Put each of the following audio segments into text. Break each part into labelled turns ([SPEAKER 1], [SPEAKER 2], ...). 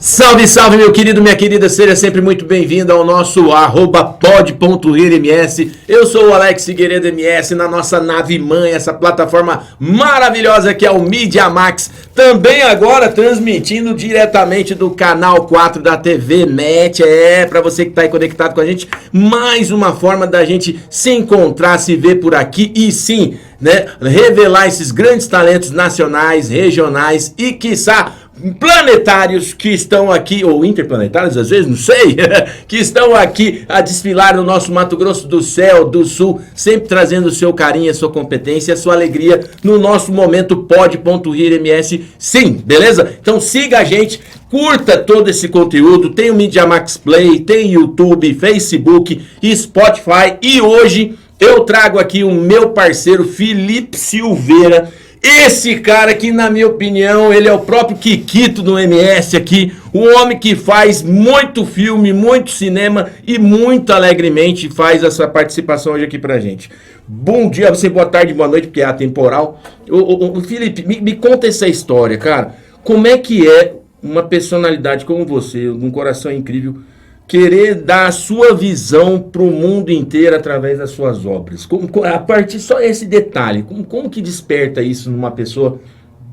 [SPEAKER 1] Salve, salve, meu querido, minha querida, seja sempre muito bem-vindo ao nosso @pod.rirms. Eu sou o Alex Figueiredo MS, na nossa nave mãe, essa plataforma maravilhosa que é o Media Max, também agora transmitindo diretamente do canal 4 da TV Net. Para você que está aí conectado com a gente, mais uma forma da gente se encontrar, se ver por aqui e sim, né, revelar esses grandes talentos nacionais, regionais e quiçá planetários que estão aqui, ou interplanetários às vezes, não sei, que estão aqui a desfilar no nosso Mato Grosso do Céu, do Sul, sempre trazendo o seu carinho, a sua competência, a sua alegria no nosso momento pod.rirms. Sim, beleza? Então siga a gente, curta todo esse conteúdo, tem o Media Max Play, tem YouTube, Facebook e Spotify, e hoje eu trago aqui o meu parceiro Felipe Silveira. Esse cara que, na minha opinião, ele é o próprio Kikito do MS aqui, um homem que faz muito filme, muito cinema e muito alegremente faz essa participação hoje aqui pra gente. Bom dia, você, boa tarde, boa noite, porque é atemporal. Felipe, me conta essa história, cara. Como é que é uma personalidade como você, um coração incrível, querer dar a sua visão para o mundo inteiro através das suas obras? A partir só esse detalhe, como que desperta isso numa pessoa?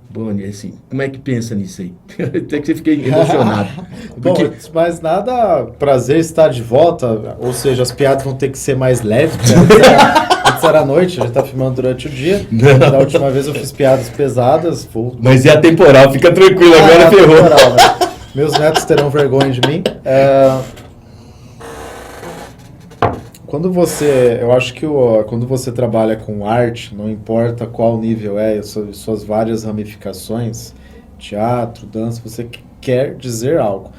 [SPEAKER 1] Bom, assim, como é que pensa nisso aí? Até que você fica emocionado.
[SPEAKER 2] Porque... Bom, mas nada, prazer estar de volta, ou seja, as piadas vão ter que ser mais leves, porque antes era à noite, a gente tá filmando durante o dia. Da última vez eu fiz piadas pesadas.
[SPEAKER 1] Mas é atemporal, fica tranquilo, agora ferrou.
[SPEAKER 2] Né? Meus netos terão vergonha de mim. Eu acho que quando você trabalha com arte, não importa qual nível suas várias ramificações, teatro, dança, você quer dizer algo.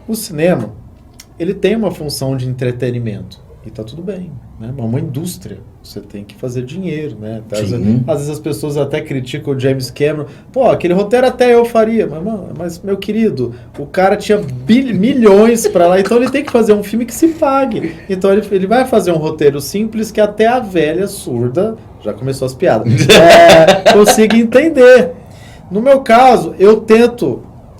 [SPEAKER 2] O cinema, ele tem uma função de entretenimento, e tá tudo bem, né? É uma indústria, você tem que fazer dinheiro, né? Às vezes as pessoas até criticam o James Cameron, pô, aquele roteiro até eu faria, mas meu querido, o cara tinha milhões para lá, então ele tem que fazer um filme que se pague, então ele vai fazer um roteiro simples que até a velha surda, já começou as piadas, consiga entender. No meu caso,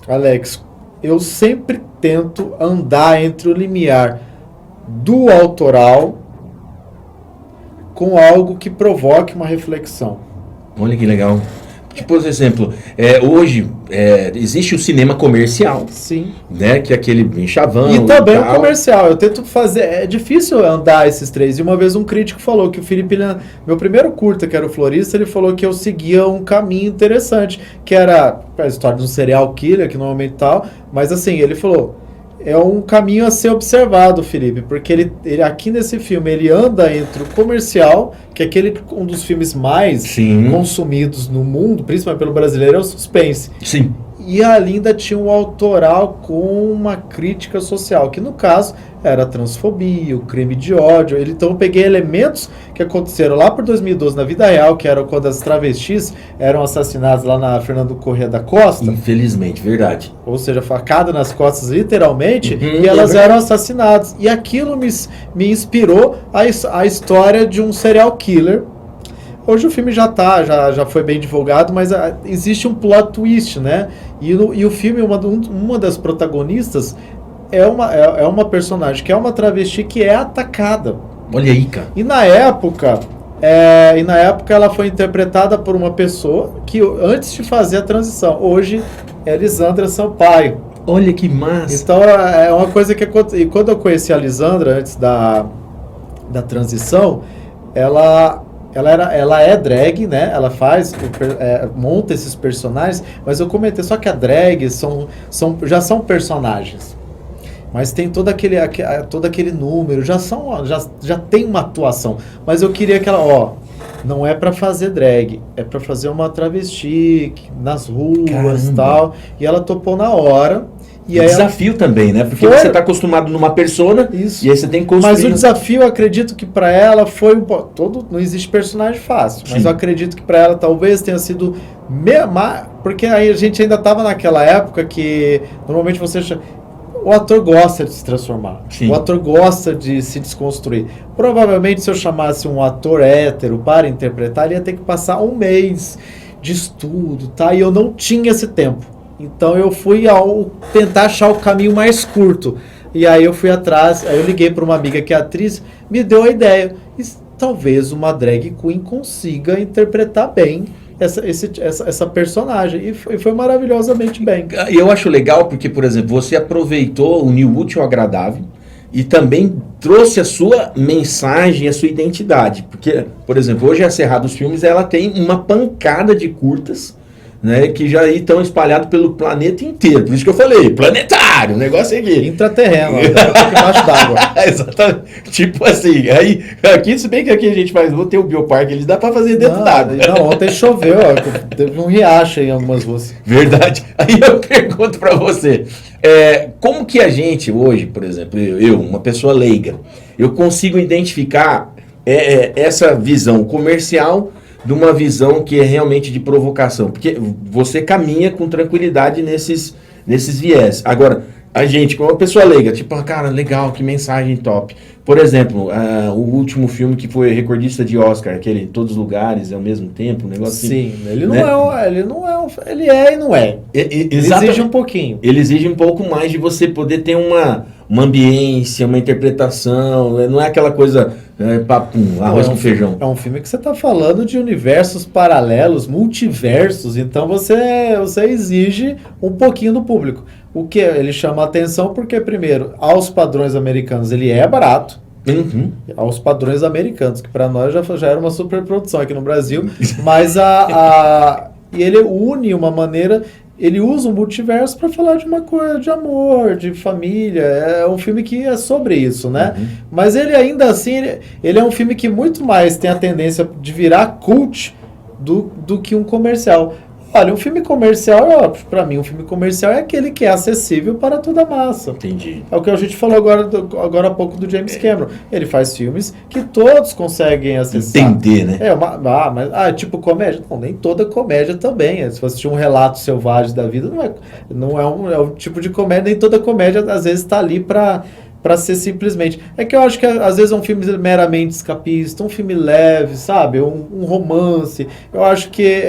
[SPEAKER 2] Alex, eu sempre tento andar entre o limiar do autoral com algo que provoque uma reflexão.
[SPEAKER 1] Olha que legal. Tipo, por exemplo, hoje existe o cinema comercial.
[SPEAKER 2] Sim.
[SPEAKER 1] Né? Que é aquele enxavão.
[SPEAKER 2] E também o comercial. Eu tento fazer... É difícil andar esses três. E uma vez um crítico falou que o Felipe... Meu primeiro curta, que era o Florista, ele falou que eu seguia um caminho interessante. Que era a história de um serial killer, que normalmente tal. Mas assim, ele falou... É um caminho a ser observado, Felipe, porque ele aqui nesse filme ele anda entre o comercial, que é um dos filmes mais consumidos no mundo, principalmente pelo brasileiro, é o suspense.
[SPEAKER 1] Sim.
[SPEAKER 2] E ali ainda tinha um autoral com uma crítica social, que no caso era a transfobia, o crime de ódio. Então eu peguei elementos que aconteceram lá por 2012 na vida real, que era quando as travestis eram assassinadas lá na Fernando Corrêa da Costa.
[SPEAKER 1] Infelizmente, verdade.
[SPEAKER 2] Ou seja, facada nas costas literalmente, e elas eram assassinadas. E aquilo me inspirou a história de um serial killer. Hoje o filme já foi bem divulgado, mas existe um plot twist, né? E o filme, uma das protagonistas é uma personagem que é uma travesti que é atacada.
[SPEAKER 1] Olha aí, cara.
[SPEAKER 2] E na época ela foi interpretada por uma pessoa que antes de fazer a transição, hoje é Lisandra Sampaio.
[SPEAKER 1] Olha que massa.
[SPEAKER 2] Então é uma coisa que aconteceu. E quando eu conheci a Lisandra antes da transição, ela é drag, né? Ela monta esses personagens, mas eu comentei, só que a drag já são personagens. Mas tem todo aquele número, já tem uma atuação. Mas eu queria que ela, não é pra fazer drag, é pra fazer uma travesti nas ruas e tal. E ela topou na hora.
[SPEAKER 1] E aí desafio também, né? Porque você está acostumado numa persona, isso. E aí você tem que construir.
[SPEAKER 2] Mas o desafio, eu acredito que para ela foi não existe personagem fácil, mas eu acredito que para ela talvez tenha sido porque aí a gente ainda estava naquela época que normalmente o ator gosta de se transformar. Sim. O ator gosta de se desconstruir. Provavelmente se eu chamasse um ator hétero para interpretar, ele ia ter que passar um mês de estudo, tá? E eu não tinha esse tempo. Então eu fui tentar achar o caminho mais curto. E aí eu fui atrás, aí eu liguei para uma amiga que é atriz, me deu a ideia. E talvez uma drag queen consiga interpretar bem essa personagem. E foi maravilhosamente bem.
[SPEAKER 1] E eu acho legal porque, por exemplo, você aproveitou, uniu o útil ao agradável e também trouxe a sua mensagem, a sua identidade. Porque, por exemplo, hoje a Serra dos Filmes ela tem uma pancada de curtas, né, que já estão espalhados pelo planeta inteiro. Por isso que eu falei, planetário, o negócio é aqui.
[SPEAKER 2] Intraterreno, debaixo d'água.
[SPEAKER 1] Exatamente. Tipo assim, aí, aqui, se bem que aqui a gente faz, vou ter o bioparque, eles dá pra fazer dentro d'água.
[SPEAKER 2] Não, ontem choveu, ó, teve um riacho em algumas ruas.
[SPEAKER 1] Verdade. Aí eu pergunto pra você, como que a gente hoje, por exemplo, eu, uma pessoa leiga, eu consigo identificar essa visão comercial de uma visão que é realmente de provocação? Porque você caminha com tranquilidade nesses viés. Agora, a gente, como uma pessoa leiga, tipo, cara, legal, que mensagem top. Por exemplo, o último filme que foi recordista de Oscar, aquele em todos os lugares ao mesmo tempo, um negócio assim.
[SPEAKER 2] Sim, ele ele é e não é. Ele exige um pouquinho.
[SPEAKER 1] Ele exige um pouco mais de você poder ter uma ambiência, uma interpretação, não é aquela coisa, papum, arroz com feijão.
[SPEAKER 2] É um filme que você está falando de universos paralelos, multiversos, então você exige um pouquinho do público. O que ele chama a atenção porque, primeiro, aos padrões americanos ele é barato.
[SPEAKER 1] Uhum.
[SPEAKER 2] Aos padrões americanos, que para nós já era uma superprodução aqui no Brasil, mas e ele une uma maneira, ele usa o multiverso para falar de uma coisa de amor, de família, é um filme que é sobre isso, né? Uhum. Mas ele ainda assim, ele é um filme que muito mais tem a tendência de virar cult do que um comercial. Olha, um filme comercial, para mim, um filme comercial é aquele que é acessível para toda a massa.
[SPEAKER 1] Entendi.
[SPEAKER 2] É o que a gente falou agora há pouco do James Cameron. Ele faz filmes que todos conseguem acessar.
[SPEAKER 1] Entender, né?
[SPEAKER 2] Tipo comédia? Não, nem toda comédia também. Se você assistir um Relato Selvagem da vida, não é um tipo de comédia, nem toda comédia às vezes está ali para ser simplesmente... É que eu acho que às vezes é um filme meramente escapista, um filme leve, sabe? Um romance. Eu acho que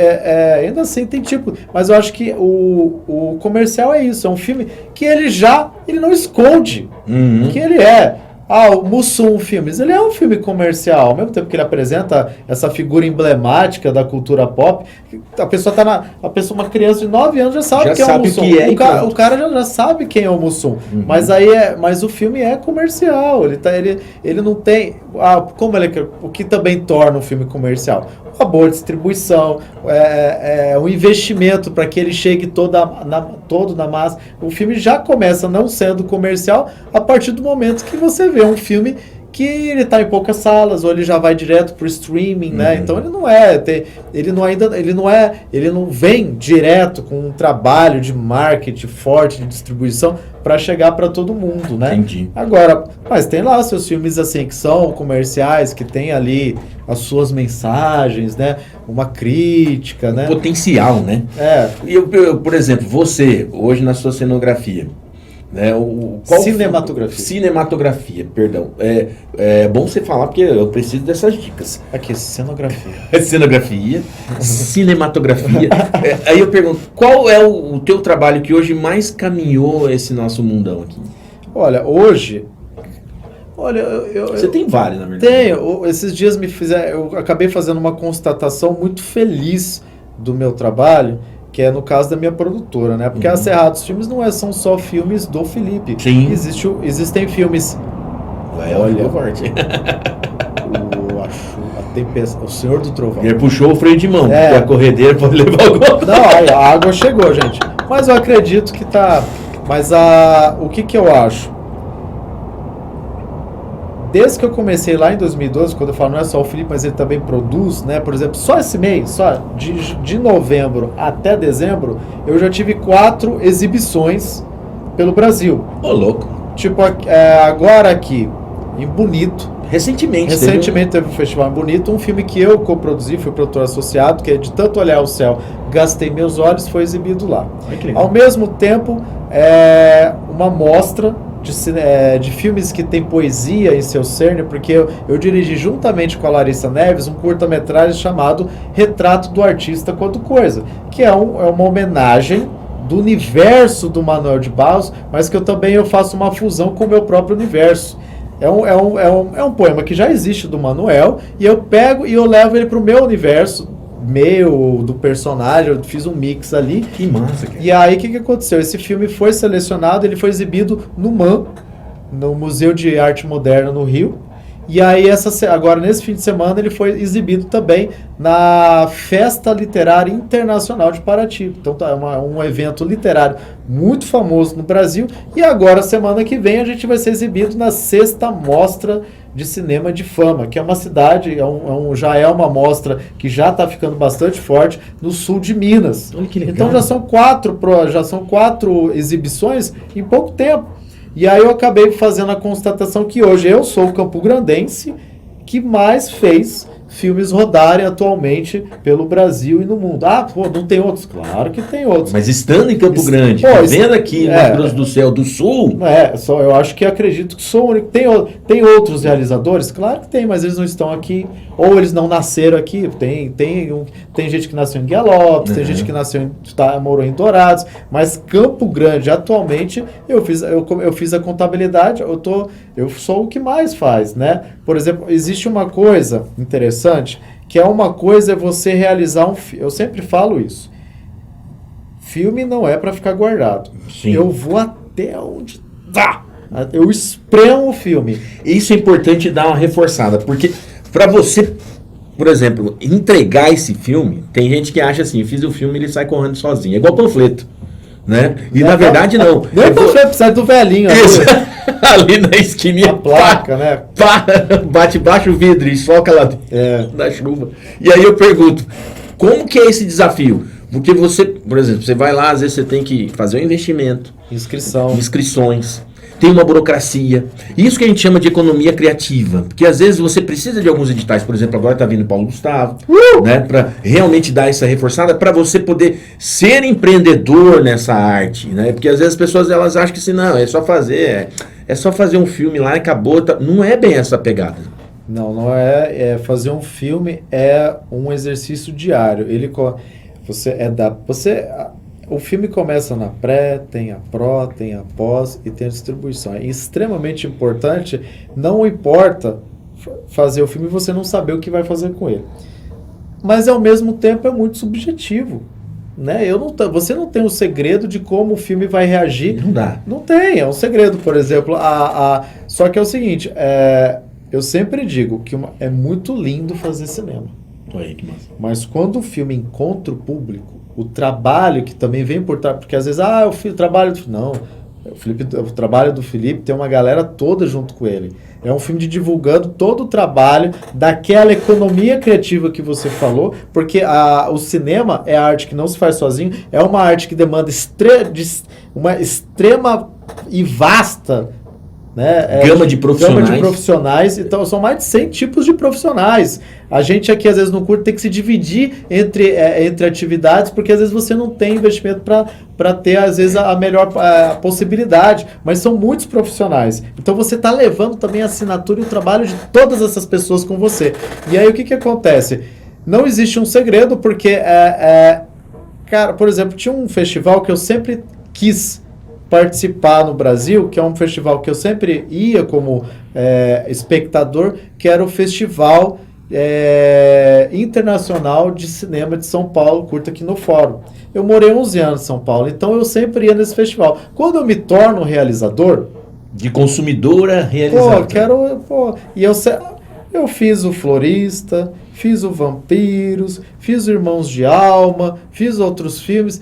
[SPEAKER 2] ainda assim tem tipo... Mas eu acho que o comercial é isso. É um filme que ele não esconde que ele é. O Mussum Filmes, ele é um filme comercial, ao mesmo tempo que ele apresenta essa figura emblemática da cultura pop, uma criança de 9 anos já sabe quem é o Mussum. O cara já sabe quem é o Mussum. Uhum. Mas o filme é comercial, ele não tem... o que também torna um filme comercial? Uma boa distribuição, um investimento para que ele chegue todo na massa. O filme já começa não sendo comercial a partir do momento que você vê um filme que ele está em poucas salas, ou ele já vai direto para o streaming, né? Então ele não vem direto com um trabalho de marketing forte, de distribuição, para chegar para todo mundo, né?
[SPEAKER 1] Entendi.
[SPEAKER 2] Agora, mas tem lá seus filmes assim que são comerciais, que tem ali as suas mensagens, né? Uma crítica, né?
[SPEAKER 1] Potencial, né? Eu, por exemplo, você, hoje na sua cenografia, né? Cinematografia, perdão. É bom você falar porque eu preciso dessas dicas.
[SPEAKER 2] Aqui, cenografia.
[SPEAKER 1] Cenografia, cinematografia. Aí eu pergunto, qual é o teu trabalho que hoje mais caminhou esse nosso mundão aqui?
[SPEAKER 2] Olha, hoje...
[SPEAKER 1] Você tem vários, na verdade.
[SPEAKER 2] Tenho. Esses dias eu acabei fazendo uma constatação muito feliz do meu trabalho, que é no caso da minha produtora, né? Porque a Serra dos Filmes não são só filmes do Felipe.
[SPEAKER 1] Sim.
[SPEAKER 2] Existem filmes...
[SPEAKER 1] Olha, forte.
[SPEAKER 2] A tempestade, o Senhor do Trovão.
[SPEAKER 1] Ele puxou o freio de mão, porque a corredeira pode levar o gol.
[SPEAKER 2] Não, a água chegou, gente. Mas eu acredito que tá... Mas o que eu acho? Desde que eu comecei lá em 2012, quando eu falo não é só o Felipe, mas ele também produz, né? Por exemplo, só esse mês, de novembro até dezembro, eu já tive 4 exibições pelo Brasil.
[SPEAKER 1] Ô, louco.
[SPEAKER 2] Tipo, agora aqui, em Bonito.
[SPEAKER 1] Recentemente
[SPEAKER 2] teve um festival em Bonito, um filme que eu coproduzi, fui produtor associado, que é De Tanto Olhar o Céu, Gastei Meus Olhos, foi exibido lá. Ao mesmo tempo, uma mostra de filmes que tem poesia em seu cerne, porque eu dirigi juntamente com a Larissa Neves um curta-metragem chamado Retrato do Artista Quanto Coisa, que é uma homenagem do universo do Manuel de Barros, mas que eu faço uma fusão com o meu próprio universo. É um poema que já existe do Manuel, e eu pego e eu levo ele para o meu universo, do personagem, eu fiz um mix ali.
[SPEAKER 1] Que massa, cara.
[SPEAKER 2] E aí, o que aconteceu? Esse filme foi selecionado, ele foi exibido no MAM, no Museu de Arte Moderna no Rio. E aí, agora, nesse fim de semana, ele foi exibido também na Festa Literária Internacional de Paraty. Então, é um evento literário muito famoso no Brasil. E agora, semana que vem, a gente vai ser exibido na 6ª Mostra de Cinema de Fama, que é uma cidade, já é uma mostra que já está ficando bastante forte no sul de Minas.
[SPEAKER 1] Olha que legal.
[SPEAKER 2] Então, já são 4 exibições em pouco tempo. E aí eu acabei fazendo a constatação que hoje eu sou o campograndense que mais fez filmes rodarem atualmente pelo Brasil e no mundo. Não tem outros? Claro que tem outros.
[SPEAKER 1] Mas estando em Campo Grande, vendo aqui no Mato Grosso do Céu do Sul...
[SPEAKER 2] eu acredito que sou o único. Tem outros realizadores? Claro que tem, mas eles não estão aqui, ou eles não nasceram aqui. Tem gente que nasceu em Guialopes, tem gente que morou em Dourados, mas Campo Grande, atualmente, eu fiz a contabilidade, eu sou o que mais faz, né? Por exemplo, existe uma coisa interessante, que é uma coisa é você realizar um filme. Eu sempre falo isso. Filme não é para ficar guardado.
[SPEAKER 1] Sim.
[SPEAKER 2] Eu vou até onde tá. Eu espremo o filme.
[SPEAKER 1] Isso é importante dar uma reforçada, porque para você, por exemplo, entregar esse filme, tem gente que acha assim, fiz o filme e ele sai correndo sozinho. É igual panfleto, né? E na verdade não.
[SPEAKER 2] Nem panfleto, precisa do velhinho.
[SPEAKER 1] Ali na esquininha.
[SPEAKER 2] A placa, né?
[SPEAKER 1] Bate baixo o vidro e soca lá na chuva. E aí eu pergunto, como que é esse desafio? Porque você, por exemplo, você vai lá, às vezes você tem que fazer um investimento. Inscrições. Tem uma burocracia. Isso que a gente chama de economia criativa. Porque às vezes você precisa de alguns editais. Por exemplo, agora está vindo o Paulo Gustavo, né? Para realmente dar essa reforçada, para você poder ser empreendedor nessa arte, né? Porque às vezes as pessoas elas acham que assim, não, é só fazer um filme lá e acabou. Não é bem essa pegada.
[SPEAKER 2] Não é. Fazer um filme é um exercício diário. O filme começa na pré, tem a pró, tem a pós e tem a distribuição. É extremamente importante, não importa fazer o filme e você não saber o que vai fazer com ele. Mas ao mesmo tempo é muito subjetivo. Né? Você não tem um segredo de como o filme vai reagir.
[SPEAKER 1] Não dá.
[SPEAKER 2] Não tem, é um segredo, por exemplo. Só que é o seguinte, eu sempre digo que é muito lindo fazer cinema. Mas quando o filme encontra o público, o trabalho que também vem por trás, porque às vezes, o trabalho do... Não, o trabalho do Felipe tem uma galera toda junto com ele. É um filme divulgando todo o trabalho daquela economia criativa que você falou, porque o cinema é a arte que não se faz sozinho, é uma arte que demanda uma extrema e vasta, né,
[SPEAKER 1] gama de profissionais.
[SPEAKER 2] Então são mais de 100 tipos de profissionais. A gente aqui às vezes no curso tem que se dividir entre atividades, porque às vezes você não tem investimento para ter às vezes a melhor possibilidade, mas são muitos profissionais. Então você está levando também a assinatura e o trabalho de todas essas pessoas com você. E aí o que acontece? Não existe um segredo, porque cara, por exemplo, tinha um festival que eu sempre quis participar no Brasil, que é um festival que eu sempre ia como espectador, que era o Festival Internacional de Cinema de São Paulo, curta aqui no Fórum. Eu morei 11 anos em São Paulo, então eu sempre ia nesse festival. Quando eu me torno realizador...
[SPEAKER 1] De consumidora realizador.
[SPEAKER 2] Eu fiz o Florista, fiz o Vampiros, fiz o Irmãos de Alma, fiz outros filmes.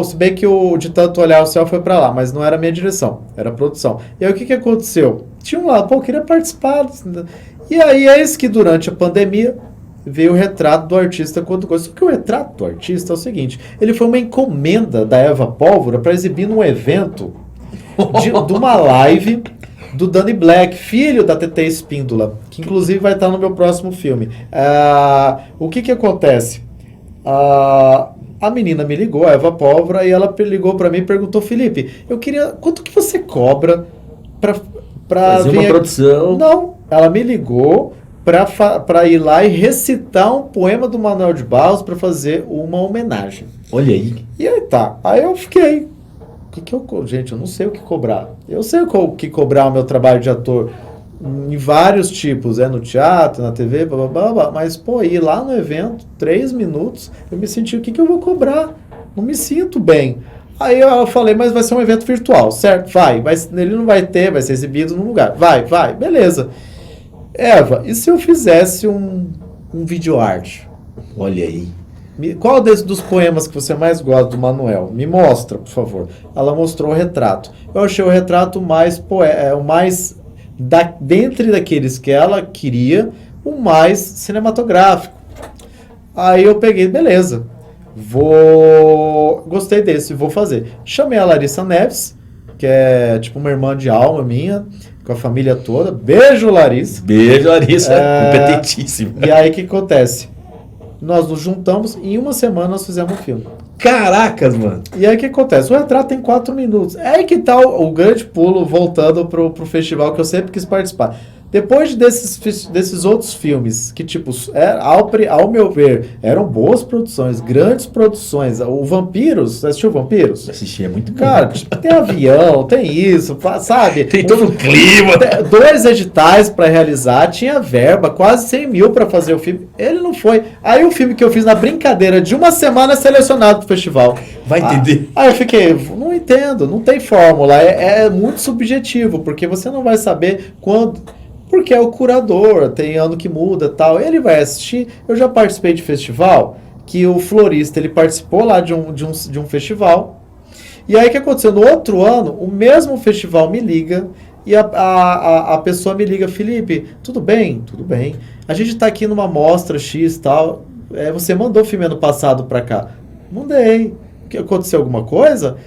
[SPEAKER 2] Se bem que o De Tanto Olhar o Céu foi pra lá, mas não era a minha direção, era a produção. E aí o que aconteceu? Tinha um lá, eu queria participar. E aí eis que durante a pandemia veio o Retrato do Artista quando coisa. Só que o Retrato do Artista é o seguinte, ele foi uma encomenda da Eva Pólvora para exibir num evento de uma live do Danny Black, filho da TT Espíndola, que inclusive vai estar no meu próximo filme. O que acontece? A menina me ligou, a Eva Pólvora, e ela ligou para mim e perguntou, Felipe, quanto que você cobra para
[SPEAKER 1] fazer uma produção?
[SPEAKER 2] Não, ela me ligou para ir lá e recitar um poema do Manuel de Barros para fazer uma homenagem.
[SPEAKER 1] Olha aí.
[SPEAKER 2] E aí tá. Aí eu fiquei. Gente, eu não sei o que cobrar. Eu sei o que cobrar o meu trabalho de ator em vários tipos, no teatro, na TV, blá, blá, blá, mas, pô, ir lá no evento, 3 minutos, eu me senti, o que eu vou cobrar? Não me sinto bem. Aí eu falei, mas vai ser um evento virtual, certo? Ele não vai ter, vai ser exibido num lugar. Vai, beleza. Eva, e se eu fizesse um videoarte?
[SPEAKER 1] Olha aí.
[SPEAKER 2] Qual dos poemas que você mais gosta do Manuel? Me mostra, por favor. Ela mostrou o retrato. Eu achei o retrato o mais dentre daqueles que ela queria, o mais cinematográfico. Aí eu peguei, beleza. Gostei desse, vou fazer. Chamei a Larissa Neves, que é tipo uma irmã de alma minha, com a família toda. Beijo, Larissa.
[SPEAKER 1] Beijo, Larissa. Competentíssima.
[SPEAKER 2] E aí, o que acontece? Nós nos juntamos e em uma semana nós fizemos um filme.
[SPEAKER 1] Caracas, mano.
[SPEAKER 2] E aí, o que acontece? O retrato tem 4 minutos. É aí que tá o grande pulo, voltando pro festival que eu sempre quis participar. Depois desses outros filmes, que tipo, ao meu ver, eram boas produções, grandes produções. O Vampiros, você assistiu Vampiros?
[SPEAKER 1] Assisti, é muito bom.
[SPEAKER 2] Cara, tipo, tem avião, tem isso, sabe?
[SPEAKER 1] Tem todo o clima.
[SPEAKER 2] 2 editais pra realizar, tinha verba, quase 100 mil pra fazer o filme. Ele não foi. Aí o filme que eu fiz na brincadeira de uma semana é selecionado pro festival.
[SPEAKER 1] Vai entender.
[SPEAKER 2] Aí eu fiquei, não entendo, não tem fórmula, é muito subjetivo, porque você não vai saber quando... Porque é o curador, tem ano que muda e tal. Ele vai assistir. Eu já participei de festival, que o florista, ele participou lá de um festival. E aí o que aconteceu? No outro ano, o mesmo festival me liga e a pessoa me liga, Felipe, tudo bem? Tudo bem. A gente tá aqui numa mostra X e tal. Você mandou o filme ano passado pra cá. Mandei. Aconteceu alguma coisa?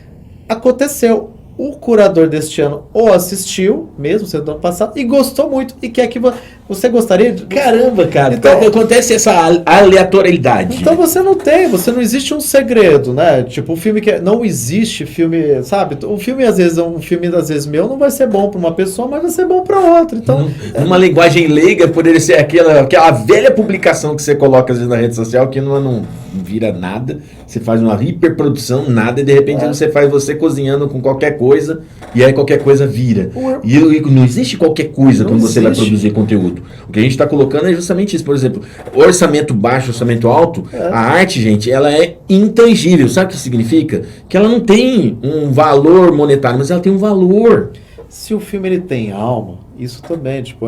[SPEAKER 2] Aconteceu. O curador deste ano o assistiu, mesmo sendo ano passado, e gostou muito. E quer que você gostaria de...
[SPEAKER 1] Caramba, cara.
[SPEAKER 2] Então,
[SPEAKER 1] acontece essa aleatoriedade.
[SPEAKER 2] Então você não existe um segredo, né? Tipo, o filme não existe filme, sabe? O filme, às vezes, meu não vai ser bom para uma pessoa, mas vai ser bom para outra. Então,
[SPEAKER 1] numa linguagem leiga, poderia ser aquela velha publicação que você coloca às vezes na rede social, que não vira nada. Você faz uma hiperprodução, nada, e de repente você faz você cozinhando com qualquer coisa, e aí qualquer coisa vira. E não existe qualquer coisa quando você vai produzir conteúdo. O que a gente está colocando é justamente isso. Por exemplo, orçamento baixo, orçamento alto, a arte, gente, ela é intangível. Sabe o que significa? Que ela não tem um valor monetário, mas ela tem um valor.
[SPEAKER 2] Se o filme ele tem alma, isso também, tipo,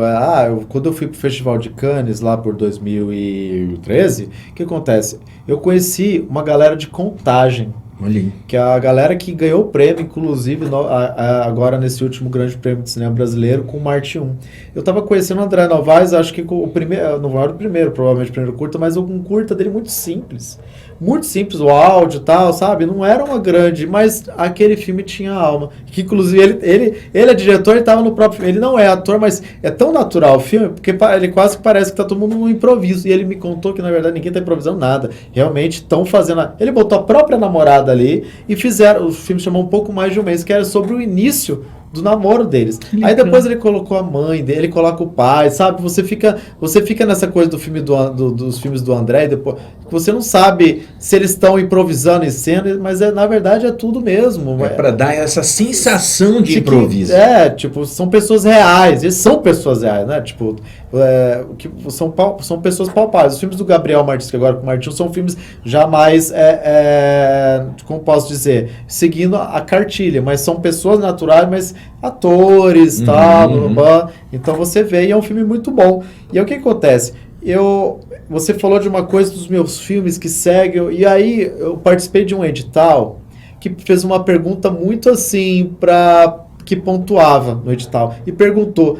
[SPEAKER 2] quando eu fui pro Festival de Cannes lá por 2013, o que acontece? Eu conheci uma galera de Contagem, que é a galera que ganhou o prêmio, inclusive, agora nesse último grande prêmio de cinema brasileiro, com o Marte 1. Eu tava conhecendo o André Novaes, acho que o primeiro, não era o primeiro, provavelmente o primeiro curta, mas um curta dele muito simples, o áudio e tal, sabe? Não era uma grande, mas aquele filme tinha alma. Que inclusive ele é diretor, ele tava no próprio filme. Ele não é ator, mas é tão natural o filme, porque ele quase que parece que tá todo mundo no improviso. E ele me contou que na verdade ninguém tá improvisando nada. Realmente estão fazendo. Ele botou a própria namorada ali e fizeram. O filme chamou um pouco mais de um mês, que era sobre o início do namoro deles. Aí depois ele colocou a mãe dele, ele coloca o pai, sabe? Você fica nessa coisa do filme dos filmes do André, depois você não sabe se eles estão improvisando em cena, mas na verdade é tudo mesmo.
[SPEAKER 1] É para dar essa sensação de improviso.
[SPEAKER 2] Tipo, são pessoas reais, eles são pessoas reais, né? Tipo, são pessoas palpáveis. Os filmes do Gabriel Martins, que agora com o Martins, são filmes já mais, como posso dizer, seguindo a cartilha, mas são pessoas naturais, mas atores, tal, blá, blá. Então você vê e é um filme muito bom. E aí o que acontece? Você falou de uma coisa dos meus filmes que seguem, e aí eu participei de um edital que fez uma pergunta muito assim, que pontuava no edital, e perguntou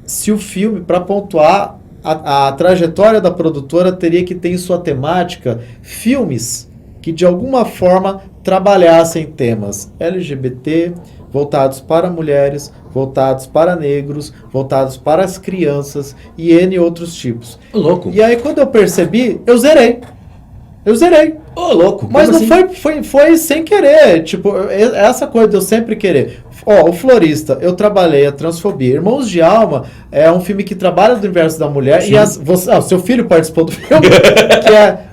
[SPEAKER 2] se o filme, para pontuar a trajetória da produtora, teria que ter em sua temática filmes que de alguma forma trabalhassem temas LGBT, voltados para mulheres, voltados para negros, voltados para as crianças e N outros tipos.
[SPEAKER 1] Louco.
[SPEAKER 2] E aí quando eu percebi, eu zerei.
[SPEAKER 1] Louco.
[SPEAKER 2] Mas não
[SPEAKER 1] assim?
[SPEAKER 2] foi sem querer. Tipo, essa coisa de eu sempre querer. Ó, O Florista, eu trabalhei a transfobia. Irmãos de Alma é um filme que trabalha do universo da mulher.
[SPEAKER 1] Sim.
[SPEAKER 2] E seu filho participou do filme,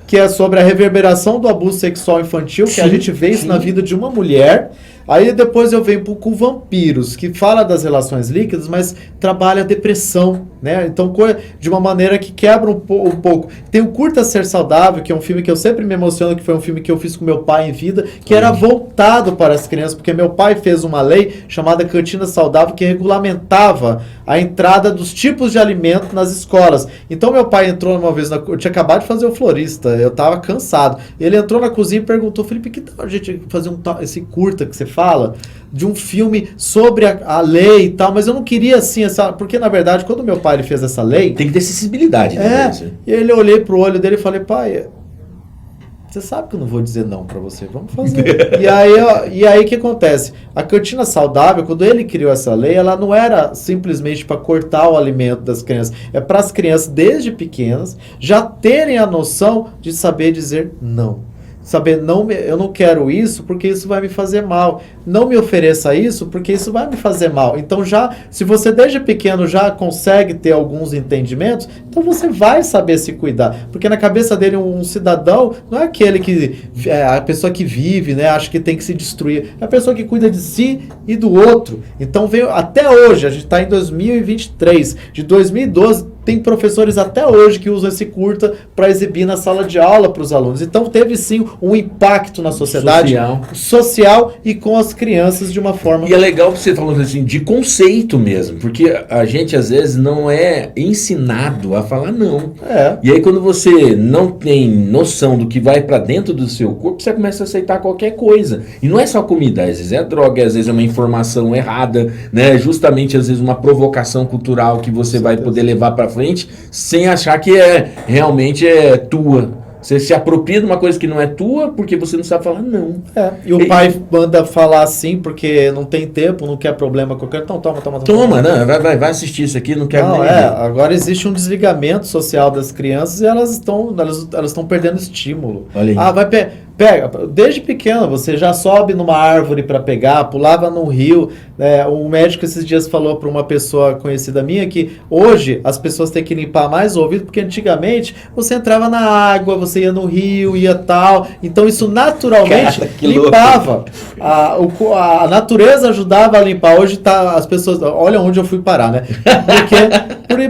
[SPEAKER 2] que é sobre a reverberação do abuso sexual infantil, que a gente vê isso na vida de uma mulher. Aí depois eu venho com Vampiros, que fala das relações líquidas, mas trabalha a depressão, né? Então, de uma maneira que quebra um pouco. Tem o Curta Ser Saudável, que é um filme que eu sempre me emociono, que foi um filme que eu fiz com meu pai em vida, que era voltado para as crianças, porque meu pai fez uma lei chamada Cantina Saudável, que regulamentava a entrada dos tipos de alimento nas escolas. Então, meu pai entrou uma vez, eu tinha acabado de fazer O Florista, eu estava cansado. Ele entrou na cozinha e perguntou, Felipe, que tal a gente fazer esse curta que você fala, de um filme sobre a lei e tal, mas eu não queria assim, porque na verdade, quando meu pai ele fez essa lei...
[SPEAKER 1] Tem que ter acessibilidade.
[SPEAKER 2] E ele olhei pro olho dele e falei, pai, você sabe que eu não vou dizer não pra você, vamos fazer. E aí o que acontece? A Cantina Saudável, quando ele criou essa lei, ela não era simplesmente para cortar o alimento das crianças, é para as crianças desde pequenas já terem a noção de saber dizer não. Saber, eu não quero isso porque isso vai me fazer mal. Não me ofereça isso porque isso vai me fazer mal. Então se você desde pequeno já consegue ter alguns entendimentos, então você vai saber se cuidar. Porque na cabeça dele um cidadão não é aquele que a pessoa que vive, né, acha que tem que se destruir. É a pessoa que cuida de si e do outro. Então veio até hoje, a gente está em 2023, de 2012 tem professores até hoje que usam esse curta para exibir na sala de aula para os alunos. Então teve sim um impacto na sociedade social e com as crianças de uma forma...
[SPEAKER 1] E é legal que você falou assim, de conceito mesmo, porque a gente às vezes não é ensinado a falar não. E aí quando você não tem noção do que vai para dentro do seu corpo, você começa a aceitar qualquer coisa. E não é só comida, às vezes é droga, às vezes é uma informação errada, né? Justamente às vezes uma provocação cultural que você vai poder levar para frente sem achar que realmente é tua. Você se apropria de uma coisa que não é tua porque você não sabe falar não.
[SPEAKER 2] E o pai manda falar assim porque não tem tempo, não quer problema qualquer. Então toma.
[SPEAKER 1] Não, vai assistir isso aqui, não quero nem ver.
[SPEAKER 2] Agora existe um desligamento social das crianças e elas estão perdendo estímulo.
[SPEAKER 1] Olha aí.
[SPEAKER 2] Pega, desde pequeno, você já sobe numa árvore para pegar, pulava num rio. Um médico esses dias falou para uma pessoa conhecida minha que hoje as pessoas têm que limpar mais o ouvido, porque antigamente você entrava na água, você ia no rio, ia tal. Então isso naturalmente limpava. A natureza ajudava a limpar. Hoje as pessoas... Olha onde eu fui parar, né?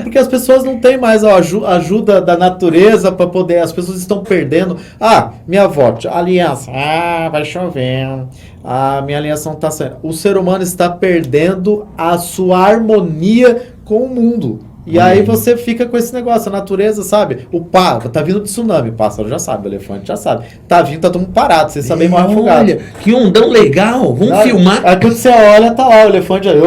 [SPEAKER 2] Porque as pessoas não têm mais a ajuda da natureza para poder... As pessoas estão perdendo... minha avó... Aliança, vai chover, minha aliança não está saindo. O ser humano está perdendo a sua harmonia com o mundo. E aí você fica com esse negócio, a natureza, sabe? Tá vindo tsunami, o pássaro já sabe, o elefante já sabe. Tá vindo, tá todo mundo parado, você sabe, morre afogado.
[SPEAKER 1] Olha, que ondão legal, vamos filmar.
[SPEAKER 2] Aí quando você olha, tá lá, o elefante aí,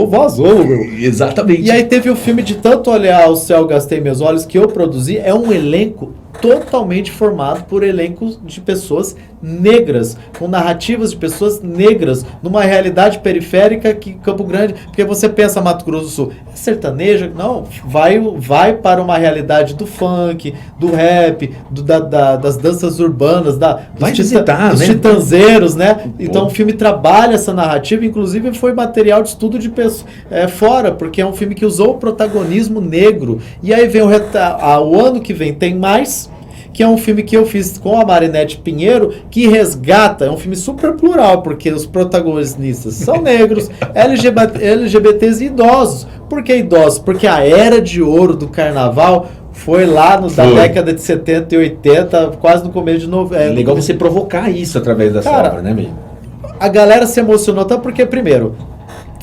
[SPEAKER 2] vazou, meu.
[SPEAKER 1] Exatamente.
[SPEAKER 2] E aí teve o filme de tanto olhar o céu, gastei meus olhos, que eu produzi, é um elenco totalmente formado por elencos de pessoas negras, com narrativas de pessoas negras, numa realidade periférica que Campo Grande, porque você pensa Mato Grosso do Sul, é sertaneja? Não, vai para uma realidade do funk, do rap, das danças urbanas, dos titanzeiros, né? Então o filme trabalha essa narrativa, inclusive foi material de estudo de pessoas fora, porque é um filme que usou o protagonismo negro. E aí vem o ano que vem tem mais, que é um filme que eu fiz com a Marinette Pinheiro, que resgata, é um filme super plural, porque os protagonistas são negros, LGBTs e idosos. Por que idosos? Porque a era de ouro do carnaval foi lá da década de 70 e 80, quase no começo de novembro.
[SPEAKER 1] É legal você provocar isso através dessa obra, né, mesmo?
[SPEAKER 2] A galera se emocionou tanto porque, primeiro,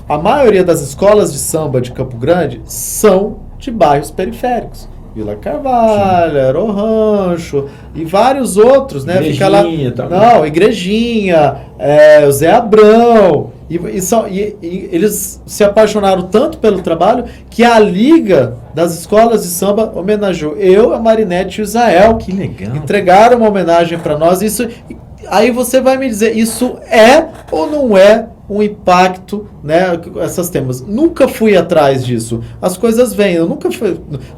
[SPEAKER 2] a maioria das escolas de samba de Campo Grande são de bairros periféricos. Vila Carvalho, Aero Rancho e vários outros, né?
[SPEAKER 1] Igrejinha,
[SPEAKER 2] fica lá, Igrejinha, o Zé Abrão. E eles se apaixonaram tanto pelo trabalho que a Liga das Escolas de Samba homenageou a Marinette e o Israel.
[SPEAKER 1] Que legal.
[SPEAKER 2] Entregaram uma homenagem para nós. Aí você vai me dizer, isso é ou não é um impacto, né, essas temas. Nunca fui atrás disso. As coisas vêm. Eu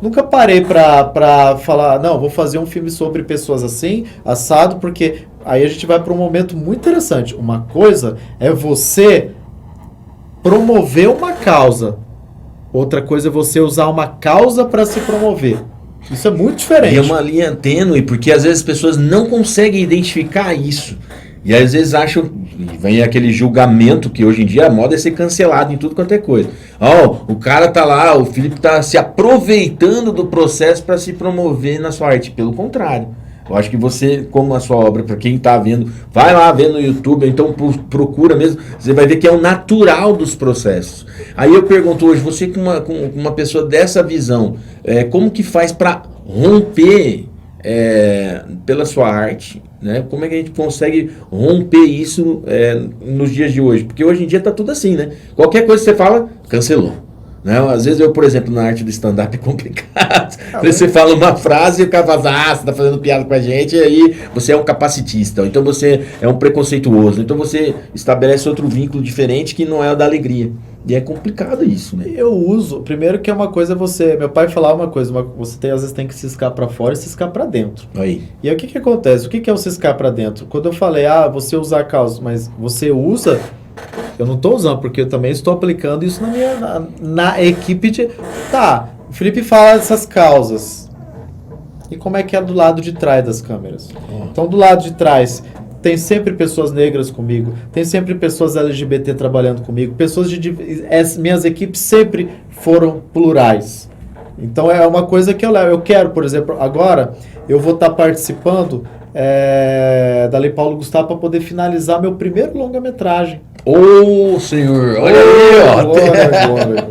[SPEAKER 2] nunca parei para falar, não, vou fazer um filme sobre pessoas assim, assado, porque aí a gente vai para um momento muito interessante. Uma coisa é você promover uma causa. Outra coisa é você usar uma causa para se promover. Isso é muito diferente.
[SPEAKER 1] E é uma linha tênue, porque às vezes as pessoas não conseguem identificar isso. E às vezes acham, e vem aquele julgamento que hoje em dia a moda é ser cancelado em tudo quanto é coisa. O cara tá lá, o Felipe tá se aproveitando do processo para se promover na sua arte. Pelo contrário. Eu acho que você, como a sua obra, para quem tá vendo, vai lá ver no YouTube, então procura mesmo, você vai ver que é o natural dos processos. Aí eu pergunto hoje, você com uma pessoa dessa visão, como que faz para romper pela sua arte, né? Como é que a gente consegue romper isso nos dias de hoje? Porque hoje em dia tá tudo assim, né? Qualquer coisa que você fala, cancelou. Não, às vezes eu, por exemplo, na arte do stand-up é complicado. Você fala uma frase e o cara fala, você tá fazendo piada com a gente, e aí você é um capacitista, então você é um preconceituoso, então você estabelece outro vínculo diferente que não é o da alegria. E é complicado isso, né?
[SPEAKER 2] Eu uso, primeiro que é uma coisa meu pai falava uma coisa, você às vezes tem que ciscar para fora e ciscar para dentro.
[SPEAKER 1] Aí.
[SPEAKER 2] E aí o que acontece? O que é o ciscar para dentro? Quando eu falei, você usa a causa, mas você usa... Eu não estou usando, porque eu também estou aplicando isso na equipe de... Tá, o Felipe fala dessas causas. E como é que é do lado de trás das câmeras? Então, do lado de trás, tem sempre pessoas negras comigo, tem sempre pessoas LGBT trabalhando comigo, minhas equipes sempre foram plurais. Então, é uma coisa que eu levo. Eu quero, por exemplo, agora, eu vou estar participando da Lei Paulo Gustavo para poder finalizar meu primeiro longa-metragem.
[SPEAKER 1] Senhor, olha aí, ó.
[SPEAKER 2] Glória.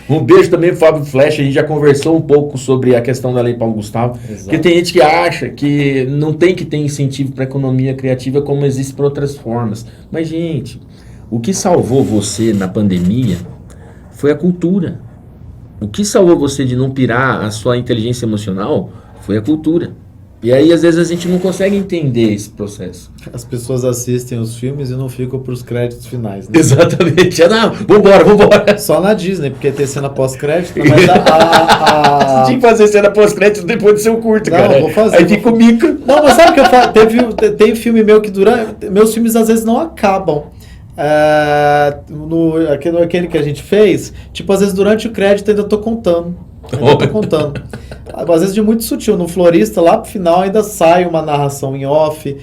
[SPEAKER 1] Um beijo também pro Fábio Flecha, a gente já conversou um pouco sobre a questão da Lei Paulo Gustavo.
[SPEAKER 2] Exato.
[SPEAKER 1] Porque tem gente que acha que não tem que ter incentivo para economia criativa como existe por outras formas. Mas, gente, o que salvou você na pandemia foi a cultura. O que salvou você de não pirar a sua inteligência emocional foi a cultura. E aí, às vezes, a gente não consegue entender esse processo.
[SPEAKER 2] As pessoas assistem os filmes e não ficam pros créditos finais, né?
[SPEAKER 1] Exatamente. Vambora.
[SPEAKER 2] Só na Disney, porque tem cena pós-crédito, mas
[SPEAKER 1] Você tinha que fazer cena pós-crédito depois do seu curto,
[SPEAKER 2] não,
[SPEAKER 1] cara.
[SPEAKER 2] Não, vou fazer.
[SPEAKER 1] Aí fica o mico.
[SPEAKER 2] Não, mas sabe o que eu falo? Tem filme meu que meus filmes às vezes não acabam. Aquele que a gente fez, tipo, às vezes durante o crédito ainda tô contando. Às vezes de muito sutil. No Florista, lá pro final, ainda sai uma narração em off.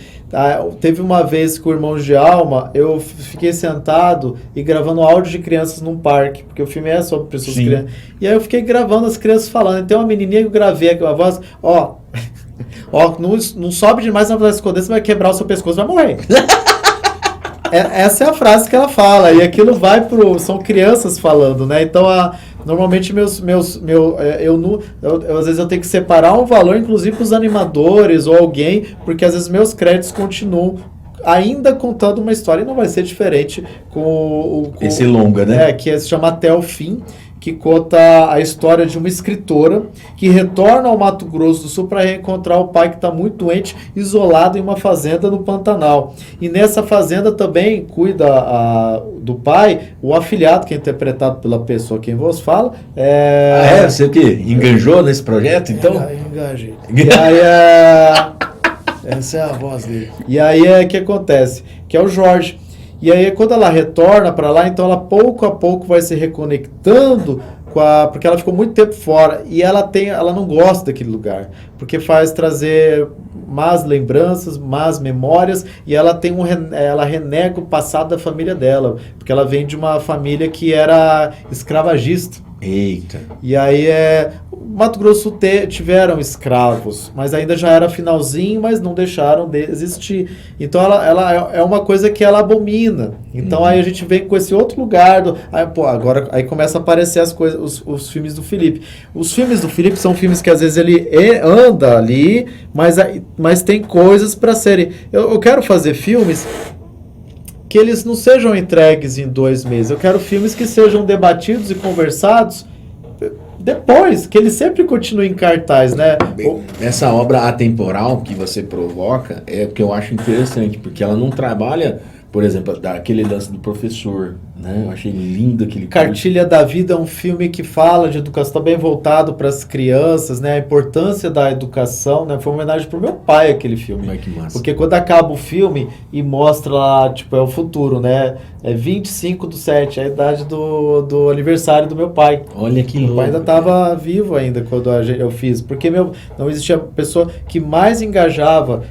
[SPEAKER 2] Teve uma vez com o Irmãos de Alma, eu fiquei sentado e gravando áudio de crianças num parque, porque o filme é sobre pessoas crianças. E aí eu fiquei gravando as crianças falando. Tem uma menininha que eu gravei aqui, uma voz, não sobe demais na esconder, você vai quebrar o seu pescoço, vai morrer. Essa é a frase que ela fala, e aquilo vai são crianças falando, né? Então, normalmente às vezes eu tenho que separar um valor, inclusive para os animadores ou alguém, porque às vezes meus créditos continuam ainda contando uma história, e não vai ser diferente com
[SPEAKER 1] esse longa, né?
[SPEAKER 2] Que se chama Até o Fim, que conta a história de uma escritora que retorna ao Mato Grosso do Sul para reencontrar o pai que está muito doente, isolado em uma fazenda no Pantanal. E nessa fazenda também cuida do pai, o afilhado, que é interpretado pela pessoa quem vos fala.
[SPEAKER 1] Você o quê? Enganjou nesse projeto, então?
[SPEAKER 2] Engajei. E aí, essa é a voz dele. E aí o que acontece? Que é o Jorge. E aí, quando ela retorna para lá, então ela pouco a pouco vai se reconectando porque ela ficou muito tempo fora e ela não gosta daquele lugar, porque faz trazer más lembranças, más memórias, e ela ela renega o passado da família dela, porque ela vem de uma família que era escravagista.
[SPEAKER 1] Eita.
[SPEAKER 2] E aí Mato Grosso tiveram escravos, mas ainda já era finalzinho, mas não deixaram de existir. Então ela é uma coisa que ela abomina. Então aí a gente vem com esse outro lugar. Agora aí começa a aparecer as coisas, os filmes do Felipe. Os filmes do Felipe são filmes que às vezes ele anda ali, mas tem coisas para serem. Eu quero fazer filmes que eles não sejam entregues em 2 meses. Eu quero filmes que sejam debatidos e conversados depois, que ele sempre continue em cartaz, né?
[SPEAKER 1] Essa obra atemporal que você provoca é o que eu acho interessante, porque ela não trabalha por exemplo, daquele lance do professor, né? Eu achei lindo aquele
[SPEAKER 2] Cartilha da Vida é um filme que fala de educação, bem voltado para as crianças, né? A importância da educação, né? Foi uma homenagem pro meu pai aquele filme.
[SPEAKER 1] Ai, que massa.
[SPEAKER 2] Porque quando acaba o filme e mostra lá, tipo, é o futuro, né? É 25/7, a idade do aniversário do meu pai.
[SPEAKER 1] Olha que
[SPEAKER 2] Meu
[SPEAKER 1] louco.
[SPEAKER 2] pai ainda estava vivo ainda quando eu fiz, porque não existia pessoa que mais engajava.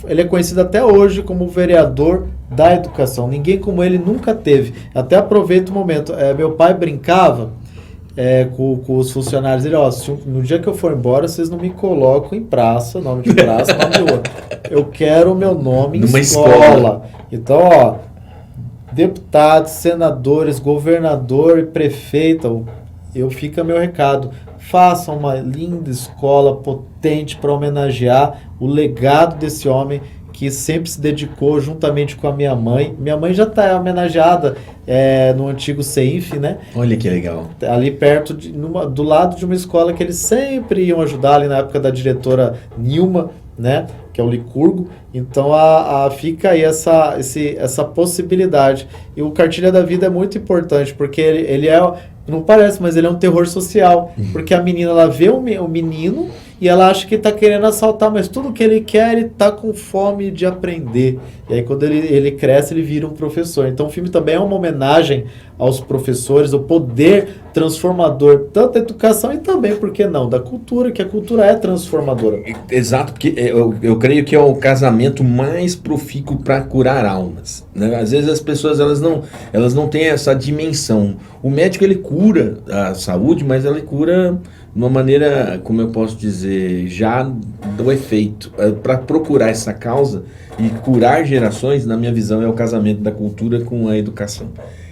[SPEAKER 2] Ele é conhecido até hoje como o vereador da educação. Ninguém como ele nunca teve. Até aproveito o momento. Meu pai brincava com os funcionários. Ele, no dia que eu for embora, vocês não me colocam em praça, nome de praça, nome de rua. Eu quero o meu nome em escola. Então, deputados, senadores, governador e prefeito, fica meu recado. Façam uma linda escola potente para homenagear o legado desse homem que sempre se dedicou juntamente com a minha mãe. Minha mãe já está homenageada no antigo CEINF, né?
[SPEAKER 1] Olha que legal.
[SPEAKER 2] Ali perto, do lado de uma escola que eles sempre iam ajudar, ali na época da diretora Nilma, né? Que é o Licurgo. Então fica aí essa possibilidade. E o Cartilha da Vida é muito importante, porque ele não parece, mas ele é um terror social. Porque a menina, ela vê o menino e ela acha que está querendo assaltar, mas tudo que ele quer, ele está com fome de aprender. E aí quando ele cresce, ele vira um professor. Então o filme também é uma homenagem aos professores, o poder transformador, tanto da educação e também, por que não, da cultura, que a cultura é transformadora.
[SPEAKER 1] Exato, porque eu creio que é o casamento mais profícuo para curar almas, né? Às vezes as pessoas elas não têm essa dimensão. O médico, ele cura a saúde, mas ele cura de uma maneira, como eu posso dizer, já do efeito. Para procurar essa causa e curar gerações, na minha visão, é o casamento da cultura com a educação.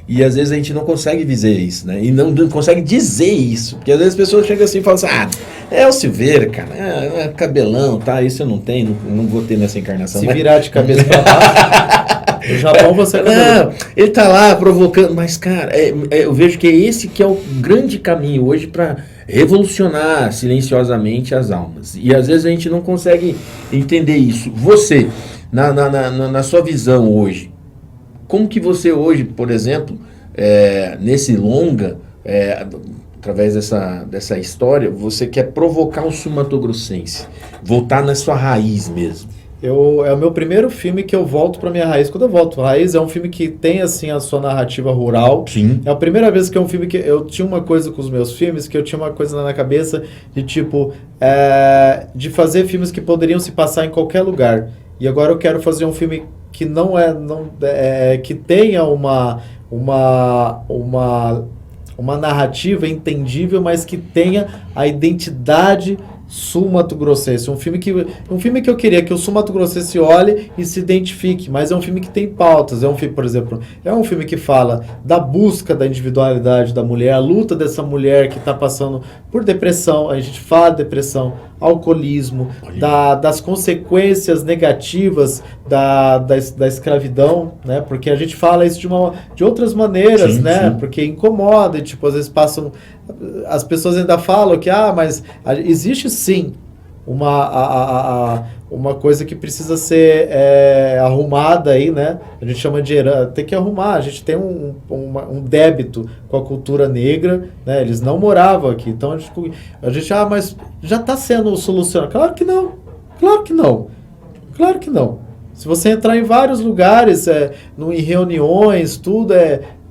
[SPEAKER 1] E às vezes a gente não consegue dizer isso, né? E não consegue dizer isso. Porque às vezes as pessoas chegam assim e falam assim, é o Silveira, cara, é cabelão, tá? Isso eu não tenho, não vou ter nessa encarnação.
[SPEAKER 2] Se virar de cabeça pra baixo, no Japão você é cabelão.
[SPEAKER 1] Não, ele tá lá provocando, mas cara, eu vejo que é esse que é o grande caminho hoje para revolucionar silenciosamente as almas. E às vezes a gente não consegue entender isso. Você, na sua visão hoje, como que você hoje, por exemplo, nesse longa, através dessa história, você quer provocar o sul-mato-grossense, voltar na sua raiz mesmo?
[SPEAKER 2] É o meu primeiro filme que eu volto para minha raiz. Quando eu volto para raiz, é um filme que tem assim a sua narrativa rural.
[SPEAKER 1] Sim.
[SPEAKER 2] É a primeira vez que é um filme que eu tinha uma coisa com os meus filmes, que eu tinha uma coisa na cabeça de tipo, de fazer filmes que poderiam se passar em qualquer lugar. E agora eu quero fazer um filme que que tenha uma narrativa entendível, mas que tenha a identidade sul-mato-grossense. Um filme que eu queria que o sul-mato-grossense olhe e se identifique, mas é um filme que tem pautas. É um filme, por exemplo, é um filme que fala da busca da individualidade da mulher, a luta dessa mulher que está passando por depressão. A gente fala de depressão, alcoolismo, das consequências negativas da escravidão, né? Porque a gente fala isso de outras maneiras, sim, né? Sim. Porque incomoda, e tipo, às vezes as pessoas ainda falam que, mas existe sim uma coisa que precisa ser arrumada aí, né? A gente chama de herança, tem que arrumar, a gente tem um débito com a cultura negra, né? Eles não moravam aqui, então a gente mas já está sendo solucionado. Claro que não, claro que não, claro que não. Se você entrar em vários lugares, em reuniões, tudo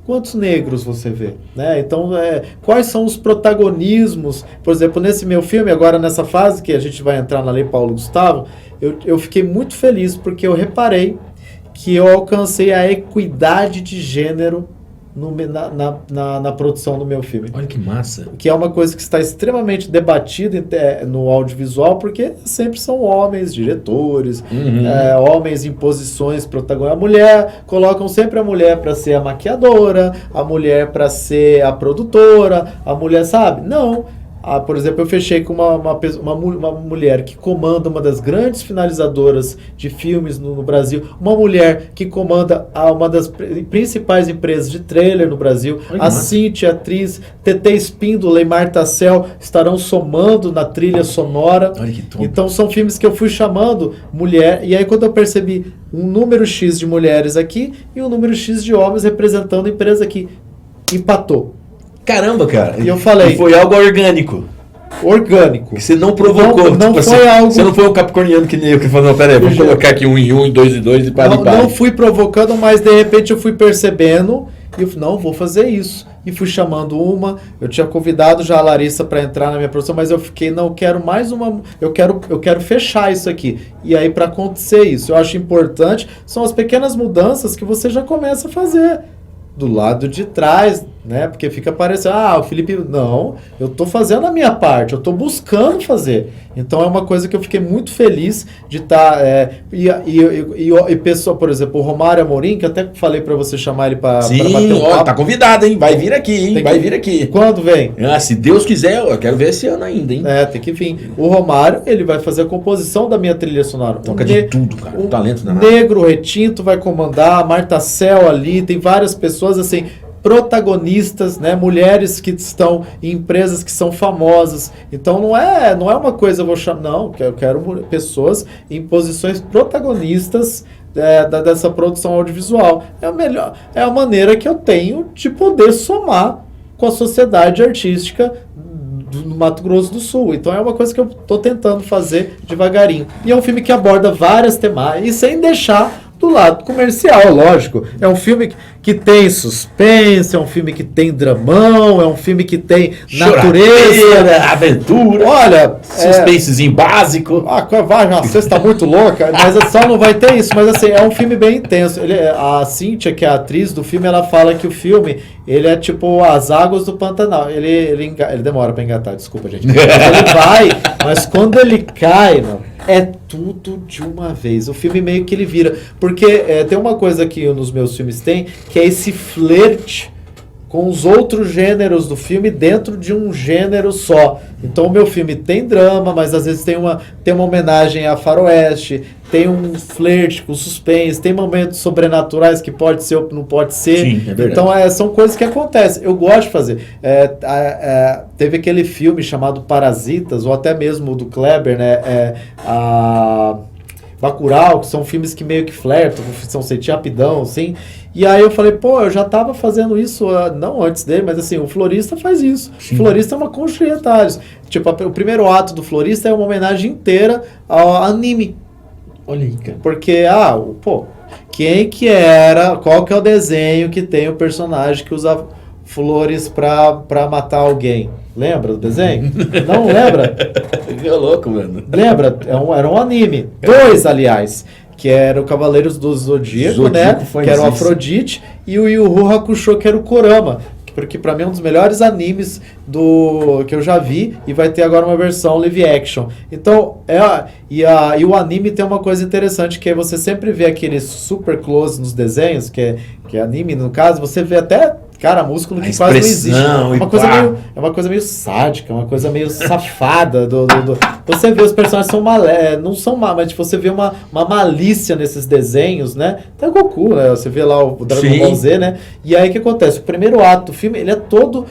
[SPEAKER 2] quantos negros você vê, né? Então, quais são os protagonismos? Por exemplo, nesse meu filme, agora nessa fase que a gente vai entrar na Lei Paulo Gustavo, eu fiquei muito feliz porque eu reparei que eu alcancei a equidade de gênero na produção do meu filme.
[SPEAKER 1] Olha que massa.
[SPEAKER 2] Que é uma coisa que está extremamente debatida no audiovisual, porque sempre são homens diretores, homens em posições protagonistas. Colocam sempre a mulher para ser a maquiadora, a mulher para ser a produtora, a mulher, sabe? Não. por exemplo, eu fechei com uma mulher que comanda uma das grandes finalizadoras de filmes no Brasil, uma mulher que comanda uma das principais empresas de trailer no Brasil, a Cíntia, atriz, TT Espíndola e Marta Cel estarão somando na trilha sonora. Então são filmes que eu fui chamando mulher, e aí quando eu percebi um número X de mulheres aqui e um número X de homens representando a empresa aqui, empatou.
[SPEAKER 1] Caramba, cara.
[SPEAKER 2] E eu falei...
[SPEAKER 1] E foi algo orgânico.
[SPEAKER 2] Orgânico.
[SPEAKER 1] Que você não provocou.
[SPEAKER 2] Não
[SPEAKER 1] tipo
[SPEAKER 2] foi
[SPEAKER 1] assim,
[SPEAKER 2] algo...
[SPEAKER 1] Você não foi um capricorniano que nem eu, que falou, não, peraí, vamos colocar aqui 1 em 1, 2 em 2 e para
[SPEAKER 2] Não fui provocando, mas de repente eu fui percebendo e eu falei, não, vou fazer isso. E fui chamando uma, eu tinha convidado já a Larissa para entrar na minha produção, mas eu fiquei, não, eu quero mais uma, eu quero fechar isso aqui. E aí, para acontecer isso, eu acho importante, são as pequenas mudanças que você já começa a fazer do lado de trás, né? Porque fica parecendo, o Felipe... Não, eu tô fazendo a minha parte, eu tô buscando fazer. Então é uma coisa que eu fiquei muito feliz de estar... E pessoa, por exemplo, o Romário Amorim, que eu até falei para você chamar ele para
[SPEAKER 1] bater um papo. Tá convidado, hein? Vai vir aqui, hein? Vai vir aqui.
[SPEAKER 2] Quando vem?
[SPEAKER 1] Se Deus quiser, eu quero ver esse ano ainda, hein?
[SPEAKER 2] Tem que vir. O Romário, ele vai fazer a composição da minha trilha sonora.
[SPEAKER 1] Toca de tudo, cara.
[SPEAKER 2] O
[SPEAKER 1] talento danado.
[SPEAKER 2] Negro Retinto vai comandar, a Marta Cel ali, tem várias pessoas assim... protagonistas, né, mulheres que estão em empresas que são famosas. Então não é uma coisa, eu vou chamar, não, eu quero pessoas em posições protagonistas dessa produção audiovisual. É a maneira que eu tenho de poder somar com a sociedade artística do Mato Grosso do Sul. Então é uma coisa que eu estou tentando fazer devagarinho. E é um filme que aborda várias temáticas e sem deixar do lado comercial, lógico. É um filme que tem suspense, é um filme que tem dramão, é um filme que tem natureza,
[SPEAKER 1] aventura,
[SPEAKER 2] olha,
[SPEAKER 1] suspensezinho básico.
[SPEAKER 2] Você está muito louca, mas só não vai ter isso. Mas assim, é um filme bem intenso. A Cíntia, que é a atriz do filme, ela fala que o filme, ele é tipo as águas do Pantanal. Ele demora para engatar, desculpa, gente. Ele vai, mas quando ele cai, é tudo de uma vez. O filme meio que ele vira. Porque tem uma coisa que nos meus filmes tem, que é esse flerte com os outros gêneros do filme dentro de um gênero só. Então o meu filme tem drama, mas às vezes tem uma homenagem a faroeste, tem um flerte com suspense, tem momentos sobrenaturais que pode ser ou não pode ser.
[SPEAKER 1] Sim, é verdade.
[SPEAKER 2] Então são coisas que acontecem. Eu gosto de fazer. Teve aquele filme chamado Parasitas, ou até mesmo do Kleber, né? Bacurau, que são filmes que meio que flertam, são rapidão, assim. E aí eu falei, eu já tava fazendo isso, não antes dele, mas assim, o Florista faz isso. Sim. O Florista é uma concha de retalhos. Tipo, o primeiro ato do Florista é uma homenagem inteira ao anime.
[SPEAKER 1] Olha aí, cara.
[SPEAKER 2] Porque, quem que qual que é o desenho que tem o personagem que usa flores pra matar alguém? Lembra do desenho? Não lembra?
[SPEAKER 1] Ficou louco, mano.
[SPEAKER 2] Lembra? Era um anime. 2, aliás. Que era o Cavaleiros do Zodíaco, né? Que era o Afrodite. E o Yu Yu Hakusho, que era o Kurama. Porque pra mim é um dos melhores animes que eu já vi. E vai ter agora uma versão live action. Então, e o anime tem uma coisa interessante, que é você sempre vê aqueles super close nos desenhos, que é anime, no caso, você vê até... Cara, músculo que quase não existe. É uma coisa meio sádica, uma coisa meio safada. Você vê os personagens não são má, mas tipo, você vê uma malícia nesses desenhos, né? Até o Goku, né? Você vê lá o Dragon Ball Z, né? E aí o que acontece? O primeiro ato do filme, ele é todo...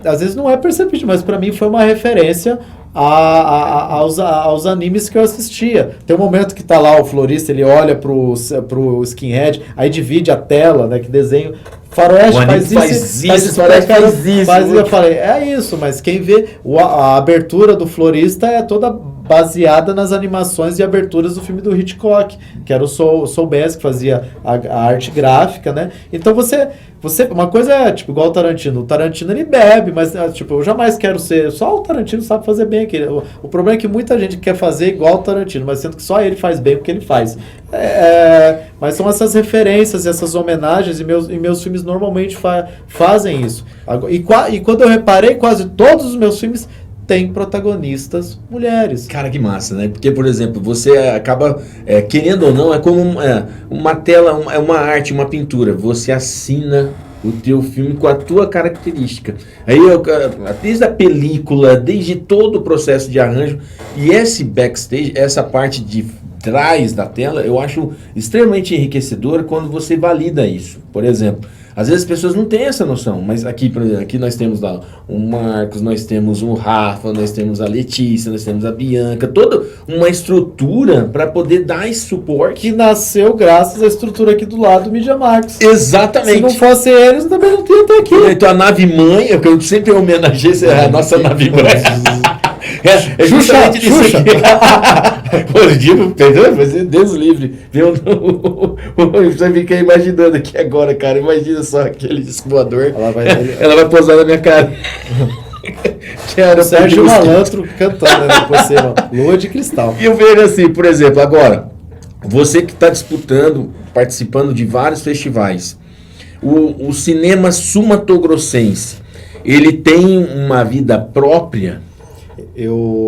[SPEAKER 2] às vezes não é perceptível, mas pra mim foi uma referência aos animes que eu assistia. Tem um momento que tá lá o Florista, ele olha pro skinhead, aí divide a tela, né? Que desenho... Faroeste faz isso. Eu falei, é isso, mas quem vê a abertura do Florista é toda baseada nas animações e aberturas do filme do Hitchcock, que era o Saul Bass, que fazia a arte gráfica, né? Então uma coisa é, tipo, igual o Tarantino ele bebe, mas, tipo, eu jamais quero ser, só o Tarantino sabe fazer bem aquilo. O problema é que muita gente quer fazer igual o Tarantino, mas sendo que só ele faz bem o que ele faz. Mas são essas referências, essas homenagens, e meus filmes normalmente fazem isso. E quando eu reparei, quase todos os meus filmes têm protagonistas mulheres.
[SPEAKER 1] Cara, que massa, né? Porque, por exemplo, você acaba, querendo ou não, é como uma tela, é uma arte, uma pintura. Você assina o teu filme com a tua característica. Aí desde a película, desde todo o processo de arranjo e esse backstage, essa parte de trás da tela, eu acho extremamente enriquecedor quando você valida isso. Por exemplo, às vezes as pessoas não têm essa noção, mas aqui, por exemplo, aqui nós temos lá o Marcos, nós temos o Rafa, nós temos a Letícia, nós temos a Bianca, toda uma estrutura para poder dar esse suporte.
[SPEAKER 2] Que nasceu graças à estrutura aqui do lado do Media Max.
[SPEAKER 1] Exatamente.
[SPEAKER 2] Se não fosse eles, também não tinha até aqui.
[SPEAKER 1] Então a nave mãe, eu sempre homenageei a nossa nave mãe. É justamente disso aqui. Positivo, perdão, mas Deus livre. Você fica imaginando aqui agora, cara. Imagina só aquele disco voador. Ela vai posar na minha cara.
[SPEAKER 2] Que era o Sérgio Malandro cantando, né? Depois você, Lua de Cristal.
[SPEAKER 1] E eu vejo assim, por exemplo, agora, você que está disputando, participando de vários festivais, o cinema sumatogrossense, ele tem uma vida própria?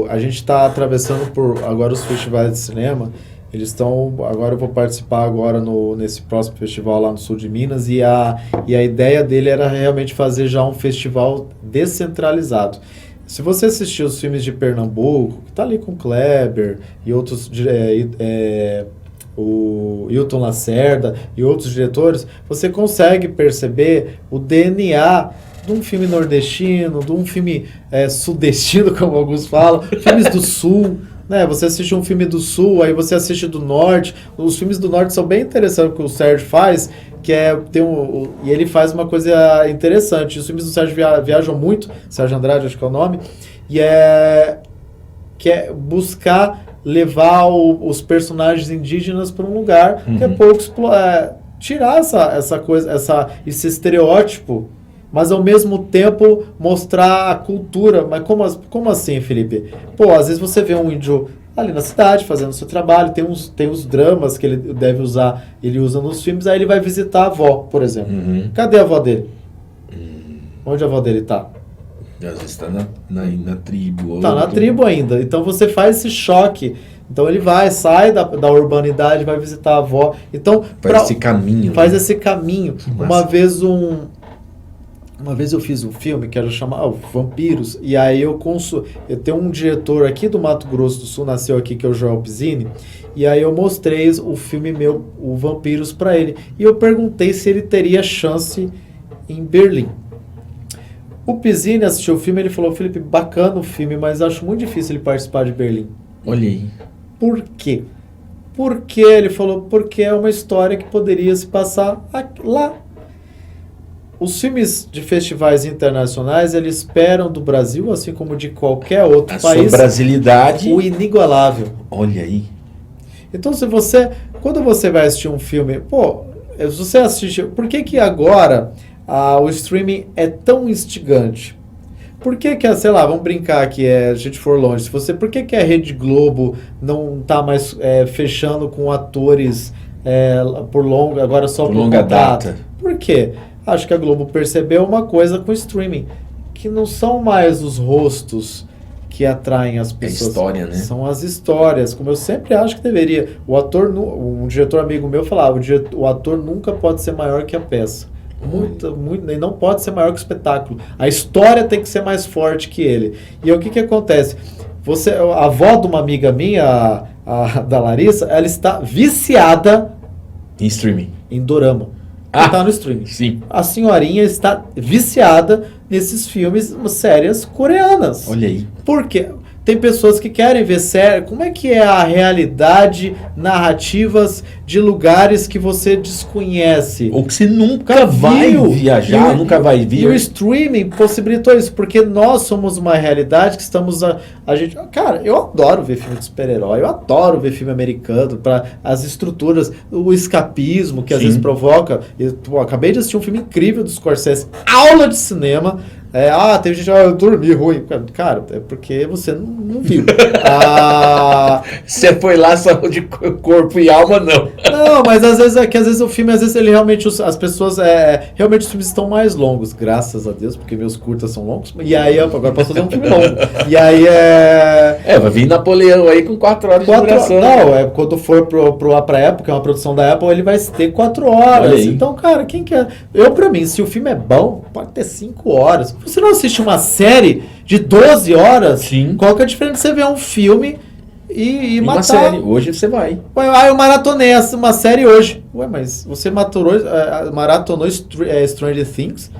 [SPEAKER 2] A gente está atravessando por agora os festivais de cinema. Eles estão. Agora eu vou participar agora nesse próximo festival lá no sul de Minas. E a ideia dele era realmente fazer já um festival descentralizado. Se você assistir os filmes de Pernambuco, que está ali com Kleber e outros. O Hilton Lacerda e outros diretores, você consegue perceber o DNA de um filme nordestino, de um filme sudestino, como alguns falam, filmes do sul, né? Você assiste um filme do sul, aí você assiste do norte. Os filmes do norte são bem interessantes, o que o Sérgio faz, que e ele faz uma coisa interessante. Os filmes do Sérgio viajam muito, Sérgio Andrade, acho que é o nome, e que é buscar levar os personagens indígenas para um lugar que é pouco tirar essa coisa, esse estereótipo, mas ao mesmo tempo mostrar a cultura. Mas como assim, Felipe? Pô, às vezes você vê um índio ali na cidade fazendo o seu trabalho, tem os dramas que ele deve usar, ele usa nos filmes, aí ele vai visitar a avó, por exemplo. Cadê a avó dele? Onde a avó dele está?
[SPEAKER 1] Às vezes está na tribo.
[SPEAKER 2] Está na tribo ainda. Então você faz esse choque. Então ele sai da urbanidade, vai visitar a avó. Então,
[SPEAKER 1] faz esse caminho.
[SPEAKER 2] Faz esse caminho. Uma vez eu fiz um filme que era chamado Vampiros, e aí eu tenho um diretor aqui do Mato Grosso do Sul, nasceu aqui, que é o Joel Pizzini, e aí eu mostrei o filme meu, o Vampiros, para ele. E eu perguntei se ele teria chance em Berlim. O Pizzini assistiu o filme e ele falou: Felipe, bacana o filme, mas acho muito difícil ele participar de Berlim.
[SPEAKER 1] Olha aí.
[SPEAKER 2] Por quê? Porque ele falou, porque é uma história que poderia se passar lá. Os filmes de festivais internacionais, eles esperam do Brasil, assim como de qualquer outro país,
[SPEAKER 1] sua brasilidade,
[SPEAKER 2] o inigualável.
[SPEAKER 1] Olha aí.
[SPEAKER 2] Então, quando você vai assistir um filme, se você assiste, por que agora o streaming é tão instigante? Por que sei lá, vamos brincar aqui, a gente for longe, por que a Rede Globo não está mais fechando com atores agora só por longa data? Por quê? Acho que a Globo percebeu uma coisa com o streaming, que não são mais os rostos que atraem as pessoas.
[SPEAKER 1] É a história, né?
[SPEAKER 2] São as histórias, como eu sempre acho que deveria. O ator, um diretor amigo meu falava, o ator nunca pode ser maior que a peça. E não pode ser maior que o espetáculo. A história tem que ser mais forte que ele. E aí, o que acontece? A avó de uma amiga minha, da Larissa, ela está viciada
[SPEAKER 1] em streaming,
[SPEAKER 2] em dorama. Está no streaming.
[SPEAKER 1] Sim.
[SPEAKER 2] A senhorinha está viciada nesses filmes, séries coreanas.
[SPEAKER 1] Olha aí.
[SPEAKER 2] Por quê? Tem pessoas que querem ver série. Como é que é a realidade, narrativas de lugares que você desconhece?
[SPEAKER 1] Ou que você nunca vai viajar, nunca vai vir.
[SPEAKER 2] E o streaming possibilitou isso, porque nós somos uma realidade que estamos... Cara, eu adoro ver filme de super-herói, eu adoro ver filme americano, para as estruturas, o escapismo que às vezes provoca. Acabei de assistir um filme incrível do Scorsese, aula de cinema. Tem gente, eu dormi ruim. Cara, é porque você não viu.
[SPEAKER 1] Você foi lá só de corpo e alma, não.
[SPEAKER 2] Não, mas às vezes o filme, ele realmente, as pessoas, realmente os filmes estão mais longos, graças a Deus, porque meus curtas são longos. E aí, agora posso fazer um filme longo. E aí,
[SPEAKER 1] Vai vir Napoleão aí com 4 horas de duração.
[SPEAKER 2] Não, quando for pra Apple, que é uma produção da Apple, ele vai ter 4 horas. Então, cara, quem quer... Pra mim, se o filme é bom, pode ter 5 horas. Você não assiste uma série de 12 horas?
[SPEAKER 1] Sim.
[SPEAKER 2] Qual que é a diferença de você ver um filme e matar?
[SPEAKER 1] Uma série, hoje você vai.
[SPEAKER 2] Eu maratonei uma série hoje. Mas você maratonou Stranger Things?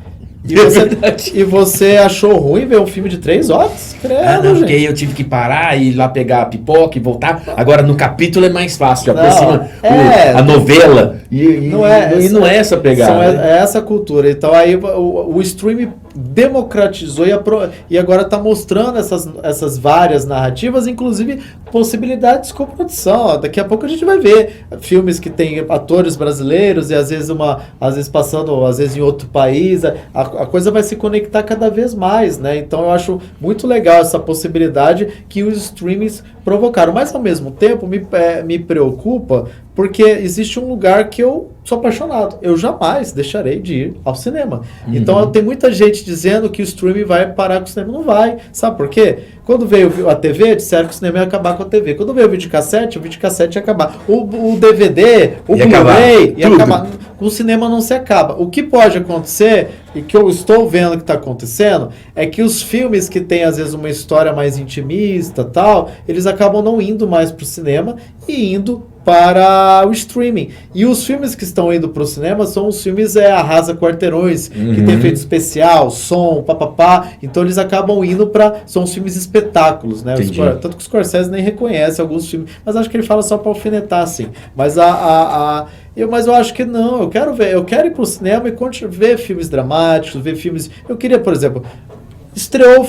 [SPEAKER 2] E você achou ruim ver um filme de 3 horas?
[SPEAKER 1] Credo, porque eu tive que parar e ir lá pegar a pipoca e voltar. Agora no capítulo é mais fácil, aproxima a novela. Não é essa pegada.
[SPEAKER 2] É essa cultura. Então aí o streaming democratizou e agora está mostrando essas várias narrativas, inclusive possibilidades de coprodução. Daqui a pouco a gente vai ver filmes que tem atores brasileiros e às vezes passando em outro país. A coisa vai se conectar cada vez mais, né? Então eu acho muito legal essa possibilidade que os streamings provocaram. Mas ao mesmo tempo me preocupa porque existe um lugar que eu sou apaixonado. Eu jamais deixarei de ir ao cinema. Então tem muita gente dizendo que o streaming vai parar com o cinema. Não vai. Sabe por quê? Quando veio a TV, disseram que o cinema ia acabar com a TV. Quando veio o videocassete ia acabar. O DVD, o Blu-ray ia acabar. O cinema não se acaba. O que pode acontecer, e que eu estou vendo que está acontecendo, é que os filmes que têm, às vezes, uma história mais intimista, tal, eles acabam não indo mais para o cinema e indo para o streaming. E os filmes que estão indo para o cinema são os filmes arrasa quarteirões, que tem efeito especial, som, papapá. Então eles acabam indo para... São os filmes espetáculos, né? Tanto que o Scorsese nem reconhece alguns filmes. Mas acho que ele fala só para alfinetar, assim. Mas mas eu acho que não. Eu quero ir para o cinema e ver filmes dramáticos, ver filmes... Eu queria, por exemplo... Estreou...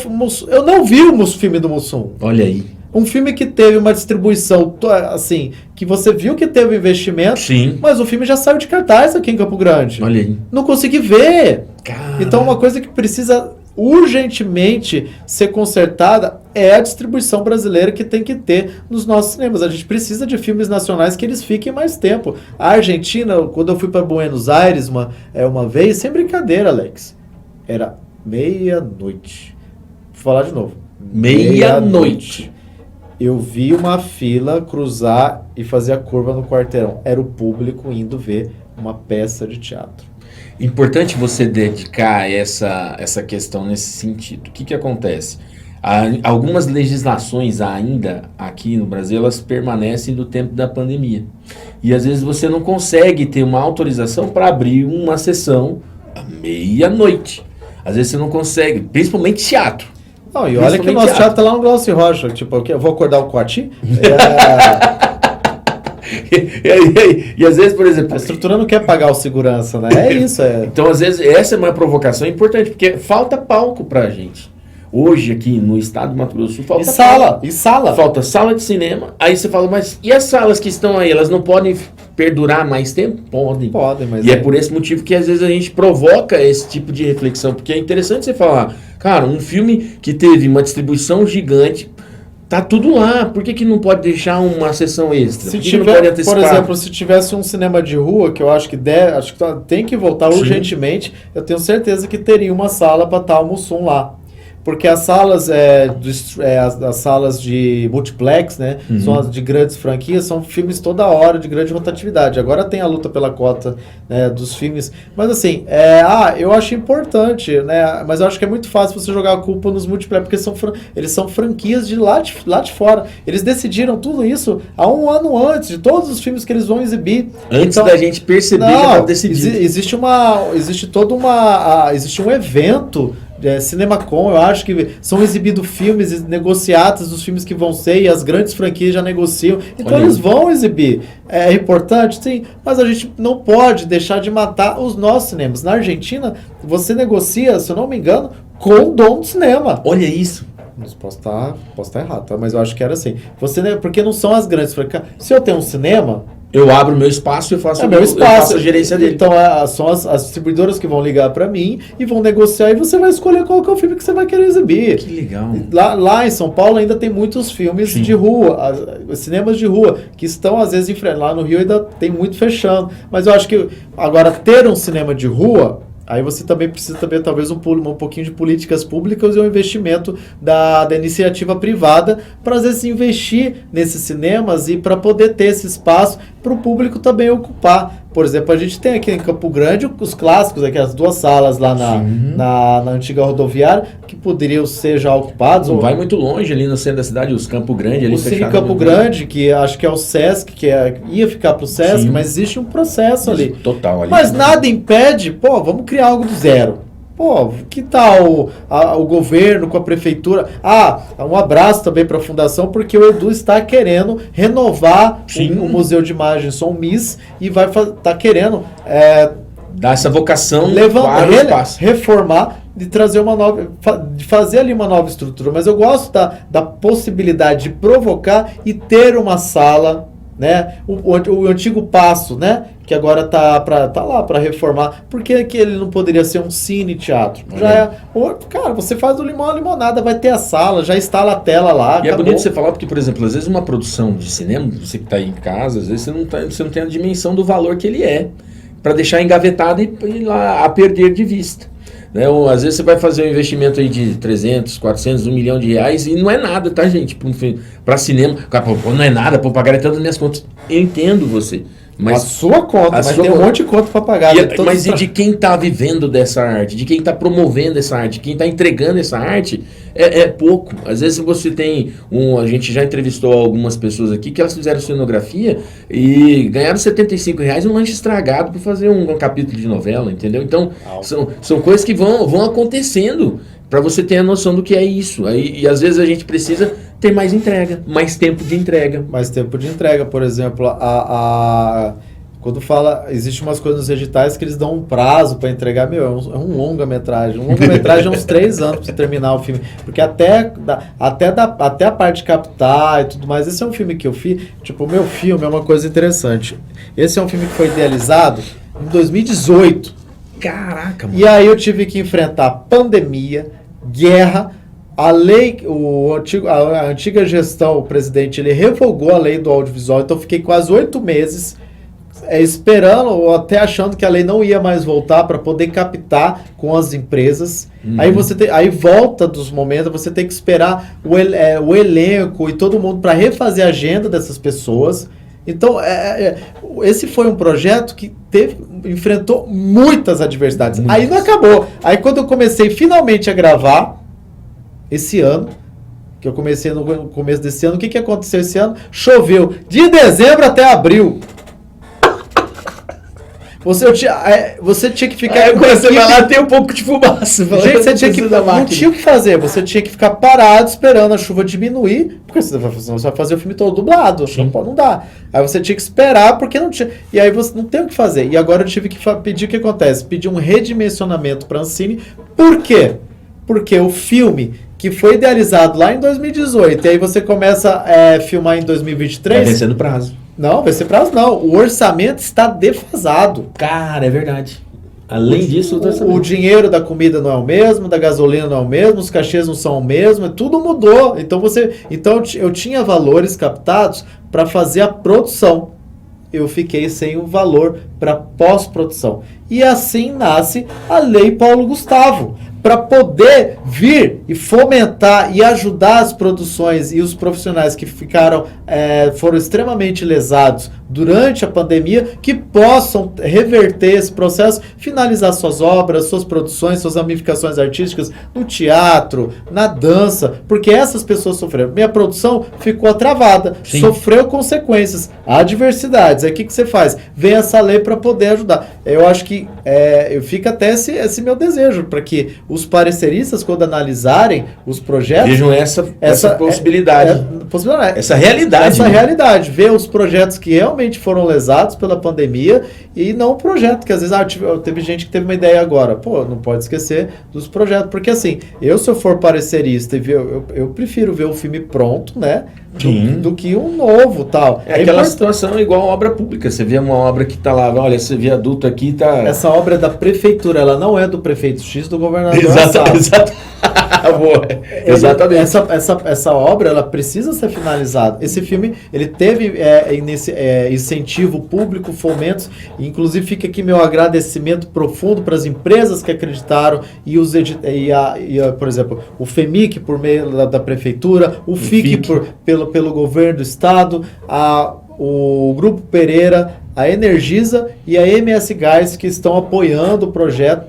[SPEAKER 2] Eu não vi o filme do Mussum.
[SPEAKER 1] Olha aí.
[SPEAKER 2] Um filme que teve uma distribuição, assim, que você viu que teve investimento,
[SPEAKER 1] sim,
[SPEAKER 2] mas o filme já saiu de cartaz aqui em Campo Grande.
[SPEAKER 1] Olha aí.
[SPEAKER 2] Não consegui ver.
[SPEAKER 1] Caramba.
[SPEAKER 2] Então, uma coisa que precisa urgentemente ser consertada é a distribuição brasileira que tem que ter nos nossos cinemas. A gente precisa de filmes nacionais que eles fiquem mais tempo. A Argentina, quando eu fui para Buenos Aires uma vez, sem brincadeira, Alex, era meia-noite. Vou falar de novo.
[SPEAKER 1] Meia-noite.
[SPEAKER 2] Eu vi uma fila cruzar e fazer a curva no quarteirão. Era o público indo ver uma peça de teatro.
[SPEAKER 1] Importante você dedicar essa questão nesse sentido. O que acontece? Algumas legislações ainda aqui no Brasil, elas permanecem do tempo da pandemia. E às vezes você não consegue ter uma autorização para abrir uma sessão à meia-noite. Às vezes você não consegue, principalmente teatro.
[SPEAKER 2] Não, e olha que o nosso teatro tá lá no Glaucio Rocha. Tipo, eu vou acordar o Coati?
[SPEAKER 1] E às vezes, por exemplo...
[SPEAKER 2] A estrutura não quer pagar o segurança, né? É isso.
[SPEAKER 1] Então, às vezes, essa é uma provocação importante, porque falta palco pra gente. Hoje, aqui no estado do Mato Grosso do Sul, falta palco.
[SPEAKER 2] E sala.
[SPEAKER 1] Falta sala de cinema. Aí você fala, mas e as salas que estão aí? Elas não podem perdurar mais tempo? Podem.
[SPEAKER 2] Mas
[SPEAKER 1] e é por esse motivo que, às vezes, a gente provoca esse tipo de reflexão. Porque é interessante você falar, cara, um filme que teve uma distribuição gigante... Tá tudo lá. Por que não pode deixar uma sessão extra?
[SPEAKER 2] Por exemplo, se tivesse um cinema de rua, que eu acho que tem que voltar urgentemente, eu tenho certeza que teria uma sala para estar o Mussum lá. Porque as salas as salas de multiplex, né, são as de grandes franquias, são filmes toda hora de grande rotatividade. Agora tem a luta pela cota, né, dos filmes. Mas assim, eu acho importante, né, mas eu acho que é muito fácil você jogar a culpa nos multiplex, porque eles são franquias de lá de fora. Eles decidiram tudo isso há um ano antes de todos os filmes que eles vão exibir.
[SPEAKER 1] Antes da gente perceber que estava decidido.
[SPEAKER 2] Existe um evento CinemaCon, eu acho que são exibidos filmes negociados dos filmes que vão ser, e as grandes franquias já negociam, então eles vão exibir. É importante, sim, mas a gente não pode deixar de matar os nossos cinemas. Na Argentina, você negocia, se eu não me engano, com o dono do cinema.
[SPEAKER 1] Olha isso.
[SPEAKER 2] Posso estar errado, tá? Mas eu acho que era assim. Porque não são as grandes franquias. Se eu tenho um cinema...
[SPEAKER 1] Eu abro meu espaço e faço a gerência dele.
[SPEAKER 2] Então, são as distribuidoras que vão ligar para mim e vão negociar, e você vai escolher qual que é o filme que você vai querer exibir.
[SPEAKER 1] Que legal.
[SPEAKER 2] Lá em São Paulo ainda tem muitos filmes de rua, cinemas de rua, que estão às vezes lá no Rio ainda tem muito fechando. Mas eu acho que agora ter um cinema de rua Aí você também precisa talvez um pouquinho de políticas públicas e um investimento da iniciativa privada para às vezes investir nesses cinemas e para poder ter esse espaço para o público também ocupar. Por exemplo, a gente tem aqui em Campo Grande os clássicos, aquelas 2 salas lá na antiga rodoviária, que poderiam ser já ocupados.
[SPEAKER 1] Não vai muito longe ali no centro da cidade, os Campo Grande ali
[SPEAKER 2] o Cine Campo Grande, que acho que é o Sesc, ia ficar pro Sesc, mas existe um processo ali.
[SPEAKER 1] Total ali.
[SPEAKER 2] Mas nada impede, vamos criar algo do zero. Que tal o governo com a prefeitura? Um abraço também para a fundação, porque o Edu está querendo renovar o Museu de Imagem e Som MIS e vai tá querendo
[SPEAKER 1] dar essa vocação,
[SPEAKER 2] reformar e trazer uma nova, de fazer ali uma nova estrutura. Mas eu gosto da possibilidade de provocar e ter uma sala, né? O antigo Paço, né? Que agora tá lá para reformar. Por que ele não poderia ser um cine-teatro? Cara, você faz o limão, a limonada, vai ter a sala, já instala a tela lá.
[SPEAKER 1] E acabou. É bonito você falar, porque, por exemplo, às vezes uma produção de cinema, você que está aí em casa, às vezes você não tem a dimensão do valor que ele é, para deixar engavetado e ir lá a perder de vista. Né? Às vezes você vai fazer um investimento aí de 300, 400, R$1 milhão e não é nada, tá, gente? Para cinema, não é nada, pagar todas as minhas contas. Eu entendo você. Mas
[SPEAKER 2] a sua conta, mas tem um monte de conta para pagar.
[SPEAKER 1] Mas e de quem está vivendo dessa arte, de quem está promovendo essa arte, de quem está entregando essa arte, é pouco. Às vezes você tem a gente já entrevistou algumas pessoas aqui que elas fizeram cenografia e ganharam R$75 um lanche estragado para fazer um capítulo de novela, entendeu? Então, são coisas que vão acontecendo para você ter a noção do que é isso. E às vezes a gente precisa ter mais entrega, mais tempo de entrega.
[SPEAKER 2] Mais tempo de entrega, por exemplo, quando existe umas coisas nos editais que eles dão um prazo para entregar, é um longa-metragem. Um longa-metragem é uns 3 anos para terminar o filme. Porque até a parte de captar e tudo mais, esse é um filme que eu fiz. Tipo, o meu filme é uma coisa interessante. Esse é um filme que foi idealizado em 2018.
[SPEAKER 1] Caraca, mano.
[SPEAKER 2] E aí eu tive que enfrentar pandemia, guerra, a lei, a antiga gestão, o presidente, ele revogou a lei do audiovisual, então eu fiquei quase 8 meses esperando, ou até achando que a lei não ia mais voltar para poder captar com as empresas. Aí volta dos momentos, você tem que esperar o elenco e todo mundo para refazer a agenda dessas pessoas. Então, esse foi um projeto que enfrentou muitas adversidades. Aí não acabou. Aí quando eu comecei finalmente a gravar, esse ano, que eu comecei no começo desse ano, o que aconteceu esse ano? Choveu de dezembro até abril. Você tinha que ficar...
[SPEAKER 1] quando você vai lá, tem um pouco de fumaça.
[SPEAKER 2] Gente, não tinha o que fazer. Você tinha que ficar parado esperando a chuva diminuir, porque você vai fazer o filme todo dublado. Não dá. Aí você tinha que esperar, porque não tinha... E aí você não tem o que fazer. E agora eu tive que pedir o que acontece. Pedir um redimensionamento para a Ancine. Por quê? Porque o filme que foi idealizado lá em 2018, e aí você começa a filmar em 2023...
[SPEAKER 1] Vai vencendo prazo.
[SPEAKER 2] Não, vai ser prazo não. O orçamento está defasado.
[SPEAKER 1] Cara, é verdade. Além disso,
[SPEAKER 2] o dinheiro da comida não é o mesmo, da gasolina não é o mesmo, os cachês não são o mesmo, tudo mudou. Então eu tinha valores captados para fazer a produção. Eu fiquei sem o valor para pós-produção. E assim nasce a Lei Paulo Gustavo, para poder vir e fomentar e ajudar as produções e os profissionais que foram extremamente lesados durante a pandemia, que possam reverter esse processo, finalizar suas obras, suas produções, suas ramificações artísticas no teatro, na dança, porque essas pessoas sofreram. Minha produção ficou travada, sofreu consequências, adversidades. Aí o que você faz? Vem essa lei para poder ajudar. Eu acho que fica até esse meu desejo, para que os pareceristas, quando analisarem os projetos...
[SPEAKER 1] Vejam essa possibilidade. Essa realidade.
[SPEAKER 2] Ver os projetos que realmente foram lesados pela pandemia e não o projeto, que às vezes teve gente que teve uma ideia agora. Não pode esquecer dos projetos, porque assim, se eu for parecerista e eu prefiro ver o filme pronto, né? Do que um novo, tal.
[SPEAKER 1] Aquela situação igual a obra pública. Você vê uma obra que tá lá, olha, esse viaduto aqui tá...
[SPEAKER 2] Essa obra é da prefeitura, ela não é do prefeito X, do governador.
[SPEAKER 1] Exato. Boa. Exatamente.
[SPEAKER 2] Essa obra, ela precisa ser finalizada. Esse filme, ele teve incentivo público, fomentos, inclusive fica aqui meu agradecimento profundo para as empresas que acreditaram por exemplo, o FEMIC por meio da prefeitura, o FIC pelo governo do estado, o Grupo Pereira, a Energisa e a MS Gás, que estão apoiando o projeto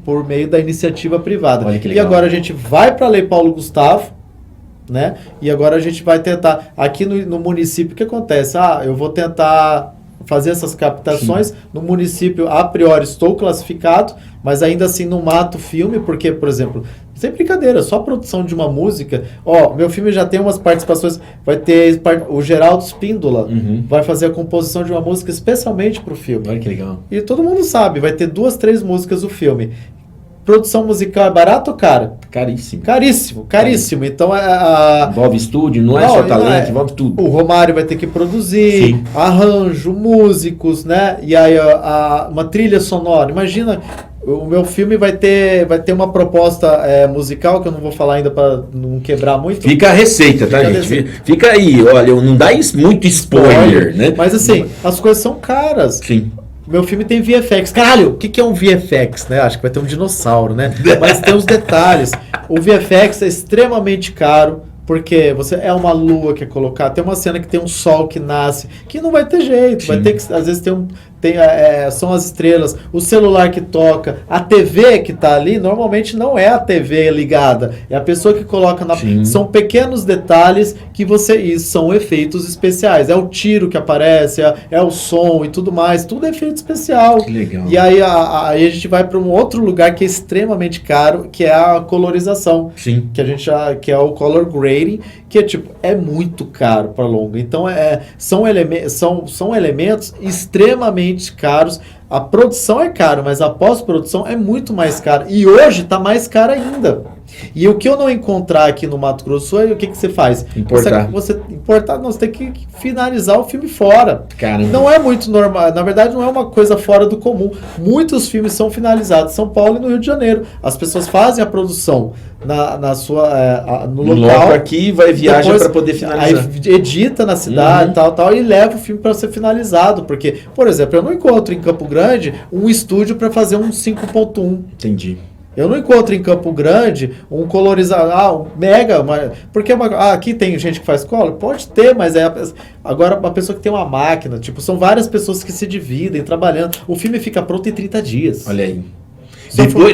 [SPEAKER 2] por meio da iniciativa privada. E agora a gente vai para a Lei Paulo Gustavo, né? E agora a gente vai tentar, aqui no município, o que acontece? Eu vou tentar fazer essas captações. Sim. No município, a priori, estou classificado, mas ainda assim não mato o filme, porque, por exemplo, sem brincadeira, só a produção de uma música, meu filme já tem umas participações, vai ter o Geraldo Spíndola, vai fazer a composição de uma música especialmente para o filme.
[SPEAKER 1] Olha que legal.
[SPEAKER 2] E todo mundo sabe, vai ter 2, 3 músicas do filme. Produção musical é barato ou caro?
[SPEAKER 1] Caríssimo.
[SPEAKER 2] Caríssimo. Então,
[SPEAKER 1] envolve estúdio, não é só talento, envolve tudo.
[SPEAKER 2] O Romário vai ter que produzir, sim, arranjo, músicos, né? E aí uma trilha sonora. Imagina, o meu filme vai ter uma proposta musical, que eu não vou falar ainda para não quebrar muito.
[SPEAKER 1] Fica a receita, tá, gente? Fica aí, olha, não dá muito spoiler, né?
[SPEAKER 2] Mas assim, as coisas são caras.
[SPEAKER 1] Sim.
[SPEAKER 2] Meu filme tem VFX. Caralho, o que é um VFX, né? Acho que vai ter um dinossauro, né? Mas tem os detalhes. O VFX é extremamente caro, porque é uma lua que é colocada. Tem uma cena que tem um sol que nasce, que não vai ter jeito. Sim. Vai ter que, às vezes, são as estrelas, o celular que toca, a TV que está ali, normalmente não é a TV ligada, é a pessoa que coloca na... Sim. São pequenos detalhes que isso são efeitos especiais, é o tiro que aparece, é o som e tudo mais, tudo é efeito especial.
[SPEAKER 1] Que legal.
[SPEAKER 2] E aí a gente vai para um outro lugar que é extremamente caro, que é a colorização.
[SPEAKER 1] Sim.
[SPEAKER 2] Que é o color grading, que é muito caro para longa. Então são elementos extremamente caros. A produção é cara, mas a pós-produção é muito mais cara. E hoje está mais cara ainda. E o que eu não encontrar aqui no Mato Grosso, o que você faz?
[SPEAKER 1] Importar.
[SPEAKER 2] Você tem que finalizar o filme fora.
[SPEAKER 1] Caramba.
[SPEAKER 2] Não é muito normal. Na verdade, não é uma coisa fora do comum. Muitos filmes são finalizados em São Paulo e no Rio de Janeiro. As pessoas fazem a produção no local.
[SPEAKER 1] Aqui vai viajar para poder finalizar.
[SPEAKER 2] Aí edita na cidade, tal, e leva o filme para ser finalizado. Porque, por exemplo, eu não encontro em Campo Grande um estúdio para fazer um 5.1.
[SPEAKER 1] Entendi.
[SPEAKER 2] Eu não encontro em Campo Grande um colorizador, porque aqui tem gente que faz color? Pode ter, mas agora uma pessoa que tem uma máquina, são várias pessoas que se dividem, trabalhando. O filme fica pronto em 30 dias.
[SPEAKER 1] Olha aí.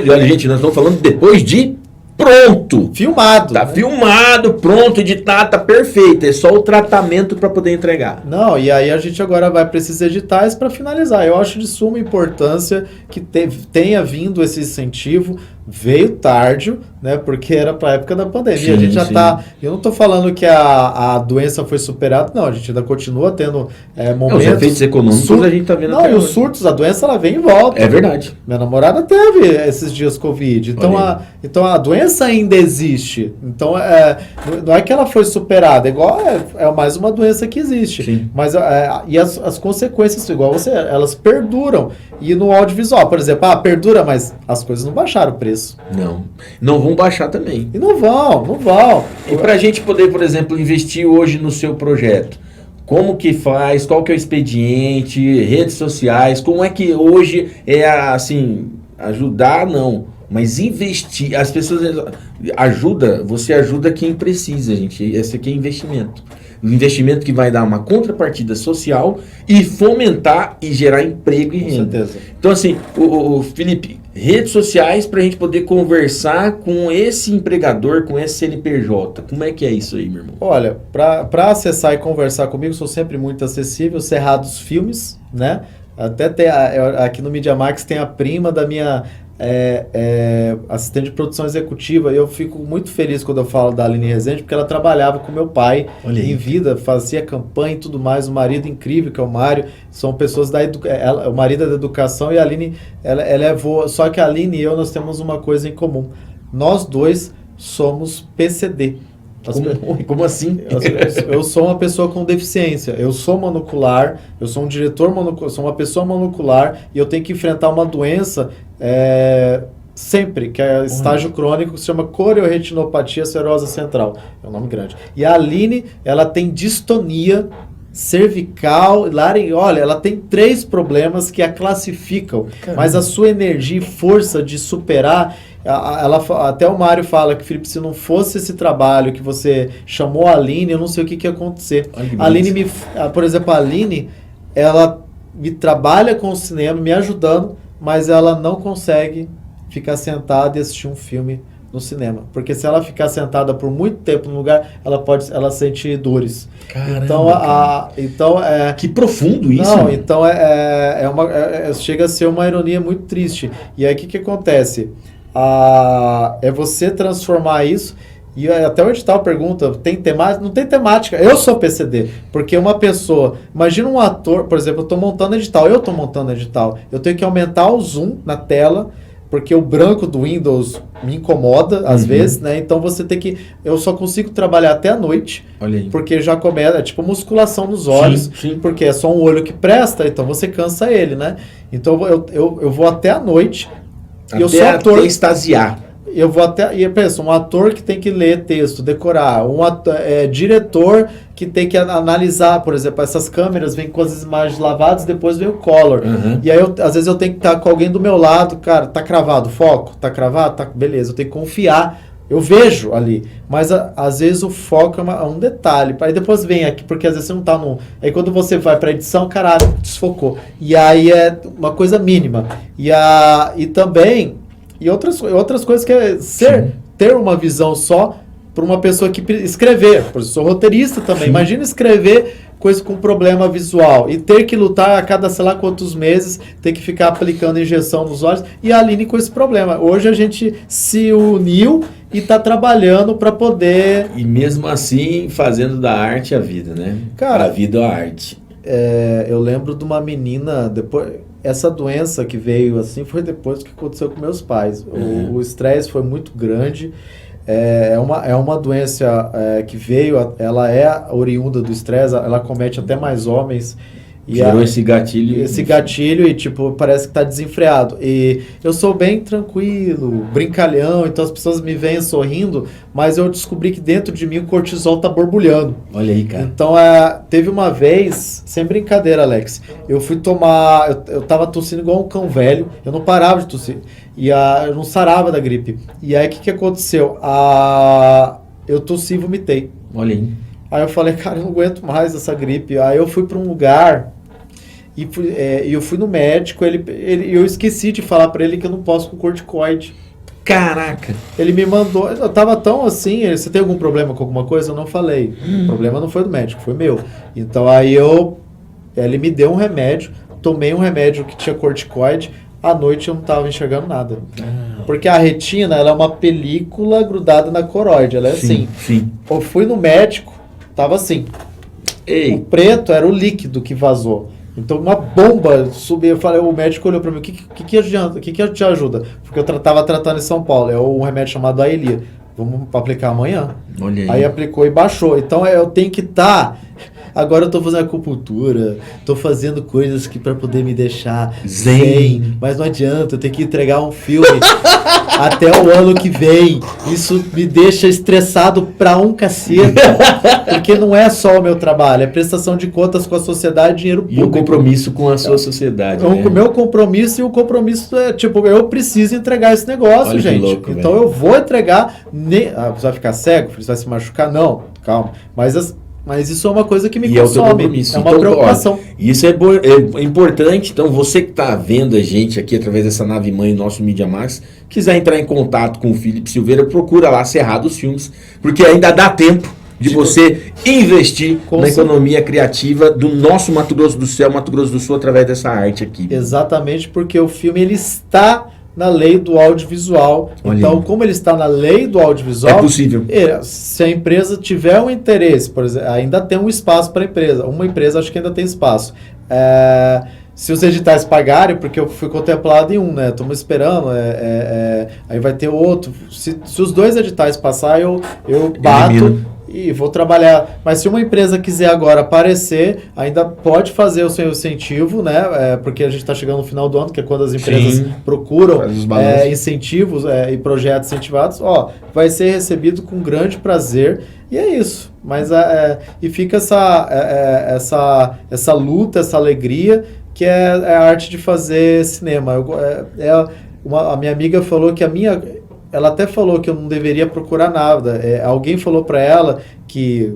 [SPEAKER 1] Olha, gente, nós estamos falando depois de pronto.
[SPEAKER 2] Filmado.
[SPEAKER 1] Tá, né? Filmado, pronto, editado, tá perfeito. É só o tratamento para poder entregar.
[SPEAKER 2] Não, e aí a gente agora vai precisar editais para finalizar. Eu acho de suma importância que tenha vindo esse incentivo. Veio tarde, né? Porque era para a época da pandemia. Sim, a gente já está... Eu não estou falando que a doença foi superada, não. A gente ainda continua tendo momentos...
[SPEAKER 1] Os efeitos econômicos a gente está vendo.
[SPEAKER 2] Não, e os surtos, a doença, ela vem e volta.
[SPEAKER 1] É verdade.
[SPEAKER 2] Minha namorada teve esses dias Covid. Então a doença ainda existe. Então, não é que ela foi superada. É mais uma doença que existe.
[SPEAKER 1] Sim.
[SPEAKER 2] Mas e as consequências, elas perduram. E no audiovisual, por exemplo, perdura, mas as coisas não baixaram o preço.
[SPEAKER 1] Não vão baixar também.
[SPEAKER 2] E não vão.
[SPEAKER 1] E para a gente poder, por exemplo, investir hoje no seu projeto, como que faz, qual que é o expediente, redes sociais, como é que hoje ajudar não, mas investir, as pessoas você ajuda quem precisa, gente, esse aqui é investimento. Um investimento que vai dar uma contrapartida social e fomentar e gerar emprego e renda.
[SPEAKER 2] Com certeza.
[SPEAKER 1] Então, assim, o Felipe, redes sociais para a gente poder conversar com esse empregador, com esse CNPJ. Como é que é isso aí, meu irmão?
[SPEAKER 2] Olha, para acessar e conversar comigo, sou sempre muito acessível. Cerrados Filmes, né? Até aqui no Media Max tem a prima da minha... assistente de produção executiva, e eu fico muito feliz quando eu falo da Aline Rezende, porque ela trabalhava com meu pai em vida, fazia campanha e tudo mais, o marido incrível que é o Mário, são pessoas o marido é da educação e a Aline, ela é avó, só que a Aline e eu, nós temos uma coisa em comum, nós dois somos PCD.
[SPEAKER 1] Como assim?
[SPEAKER 2] Eu sou uma pessoa com deficiência, eu sou monocular, eu sou um diretor monocular, sou uma pessoa monocular e eu tenho que enfrentar uma doença sempre, que é estágio crônico, que se chama coreoretinopatia serosa central. É um nome grande. E a Aline, ela tem distonia cervical, olha, ela tem 3 problemas que a classificam, mas a sua energia e força de superar, até o Mário fala que, Felipe, se não fosse esse trabalho que você chamou a Aline, eu não sei o que ia acontecer. A Aline, por exemplo, a Aline, ela me trabalha com o cinema, me ajudando, mas ela não consegue ficar sentada e assistir um filme no cinema. Porque se ela ficar sentada por muito tempo no lugar, ela sente dores.
[SPEAKER 1] Caramba,
[SPEAKER 2] então,
[SPEAKER 1] que profundo isso.
[SPEAKER 2] Não, então chega a ser uma ironia muito triste. E aí o que acontece? É você transformar isso. E até o edital pergunta, tem temática? Não tem temática. Eu sou PCD. Porque uma pessoa... Imagina um ator, por exemplo, eu estou montando edital. Eu tenho que aumentar o zoom na tela, porque o branco do Windows me incomoda, às vezes, né? Então você tem que... Eu só consigo trabalhar até a noite. Olha aí. Porque já começa... É tipo musculação nos olhos. Sim. Porque é só um olho que presta, então você cansa ele, né? Então eu vou até a noite.
[SPEAKER 1] E eu sou ator... Até extasiar.
[SPEAKER 2] Eu vou até... E pensa, um ator que tem que ler texto, decorar. Diretor que tem que analisar, por exemplo, essas câmeras vêm com as imagens lavadas, depois vem o color. E aí, às vezes, eu tenho que estar com alguém do meu lado. Cara, tá cravado o foco? Tá cravado? Tá, beleza, eu tenho que confiar. Eu vejo ali. Mas, às vezes, o foco é um detalhe. Aí depois vem aqui, porque às vezes você não tá no... Aí quando você vai pra edição, caralho, desfocou. E aí é uma coisa mínima. E também... E outras coisas que é ter uma visão só para uma pessoa que escrever. Eu sou roteirista também. Sim. Imagina escrever coisa com problema visual e ter que lutar a cada sei lá quantos meses, ter que ficar aplicando injeção nos olhos. E a Aline com esse problema. Hoje a gente se uniu e está trabalhando para poder...
[SPEAKER 1] E mesmo assim fazendo da arte a vida, né?
[SPEAKER 2] Cara,
[SPEAKER 1] a vida é a arte.
[SPEAKER 2] Eu lembro de uma menina... Essa doença que veio assim foi depois do que aconteceu com meus pais. O estresse foi muito grande. É uma doença que veio, ela é oriunda do estresse, ela comete até mais homens.
[SPEAKER 1] Gerou esse gatilho.
[SPEAKER 2] Esse gatilho e, tipo, parece que tá desenfreado. E eu sou bem tranquilo, brincalhão, então as pessoas me veem sorrindo, mas eu descobri que dentro de mim o cortisol tá borbulhando.
[SPEAKER 1] Olha aí, cara.
[SPEAKER 2] Então, teve uma vez, sem brincadeira, Alex, eu fui tomar... Eu tava tossindo igual um cão velho, eu não parava de tossir. E eu não sarava da gripe. E aí, o que aconteceu? Eu tossi e vomitei.
[SPEAKER 1] Olha aí.
[SPEAKER 2] Aí eu falei, cara, eu não aguento mais essa gripe. Aí eu fui para um lugar e eu fui no médico, eu esqueci de falar para ele que eu não posso com corticoide.
[SPEAKER 1] Caraca!
[SPEAKER 2] Ele me mandou, eu tava tão assim, você tem algum problema com alguma coisa? Eu não falei. O problema não foi do médico, foi meu. Então aí ele me deu um remédio, tomei um remédio que tinha corticoide, à noite eu não tava enxergando nada. Porque a retina, ela é uma película grudada na coroide, ela é assim.
[SPEAKER 1] Sim.
[SPEAKER 2] Eu fui no médico, tava assim.
[SPEAKER 1] Ei.
[SPEAKER 2] O preto era o líquido que vazou. Então uma bomba subiu. Eu falei, o médico olhou pra mim, o que adianta? O que te ajuda? Porque eu tava tratando em São Paulo. É um remédio chamado Aelia. Vamos aplicar amanhã.
[SPEAKER 1] Olha aí.
[SPEAKER 2] Aí aplicou e baixou. Então eu tenho que estar... Agora eu tô fazendo acupuntura, tô fazendo coisas que para poder me deixar zen, mas não adianta, eu tenho que entregar um filme até o ano que vem. Isso me deixa estressado pra um cacete, porque não é só o meu trabalho, é prestação de contas com a sociedade, dinheiro público.
[SPEAKER 1] E o compromisso com a sua sociedade.
[SPEAKER 2] O meu compromisso e o compromisso é, tipo, eu preciso entregar esse negócio. Olha, gente. Que louco, então eu vou entregar. Você vai ficar cego? Você vai se machucar? Não, calma. Mas isso é uma coisa que me consome, é uma preocupação.
[SPEAKER 1] Isso é importante, então você que está vendo a gente aqui através dessa nave mãe, nosso Media Max, quiser entrar em contato com o Felipe Silveira, procura lá Cerrado dos Filmes, porque ainda dá tempo de você investir na economia criativa do nosso Mato Grosso do Céu, Mato Grosso do Sul, através dessa arte aqui.
[SPEAKER 2] Exatamente, porque o filme ele está na lei do audiovisual. Olha. Então, como ele está na lei do audiovisual...
[SPEAKER 1] É possível.
[SPEAKER 2] Se a empresa tiver um interesse, por exemplo, ainda tem um espaço para a empresa. Uma empresa acho que ainda tem espaço. Se os editais pagarem, porque eu fui contemplado em um, né? Estamos esperando, aí vai ter outro. Se os 2 editais passar, eu bato e vou trabalhar. Mas se uma empresa quiser agora aparecer, ainda pode fazer o seu incentivo, né? Porque a gente está chegando no final do ano, que é quando as empresas procuram incentivos e projetos incentivados. Vai ser recebido com grande prazer. E é isso. Mas e fica essa luta, essa alegria, que é a arte de fazer cinema. A minha amiga falou que ela até falou que eu não deveria procurar nada. Alguém falou para ela que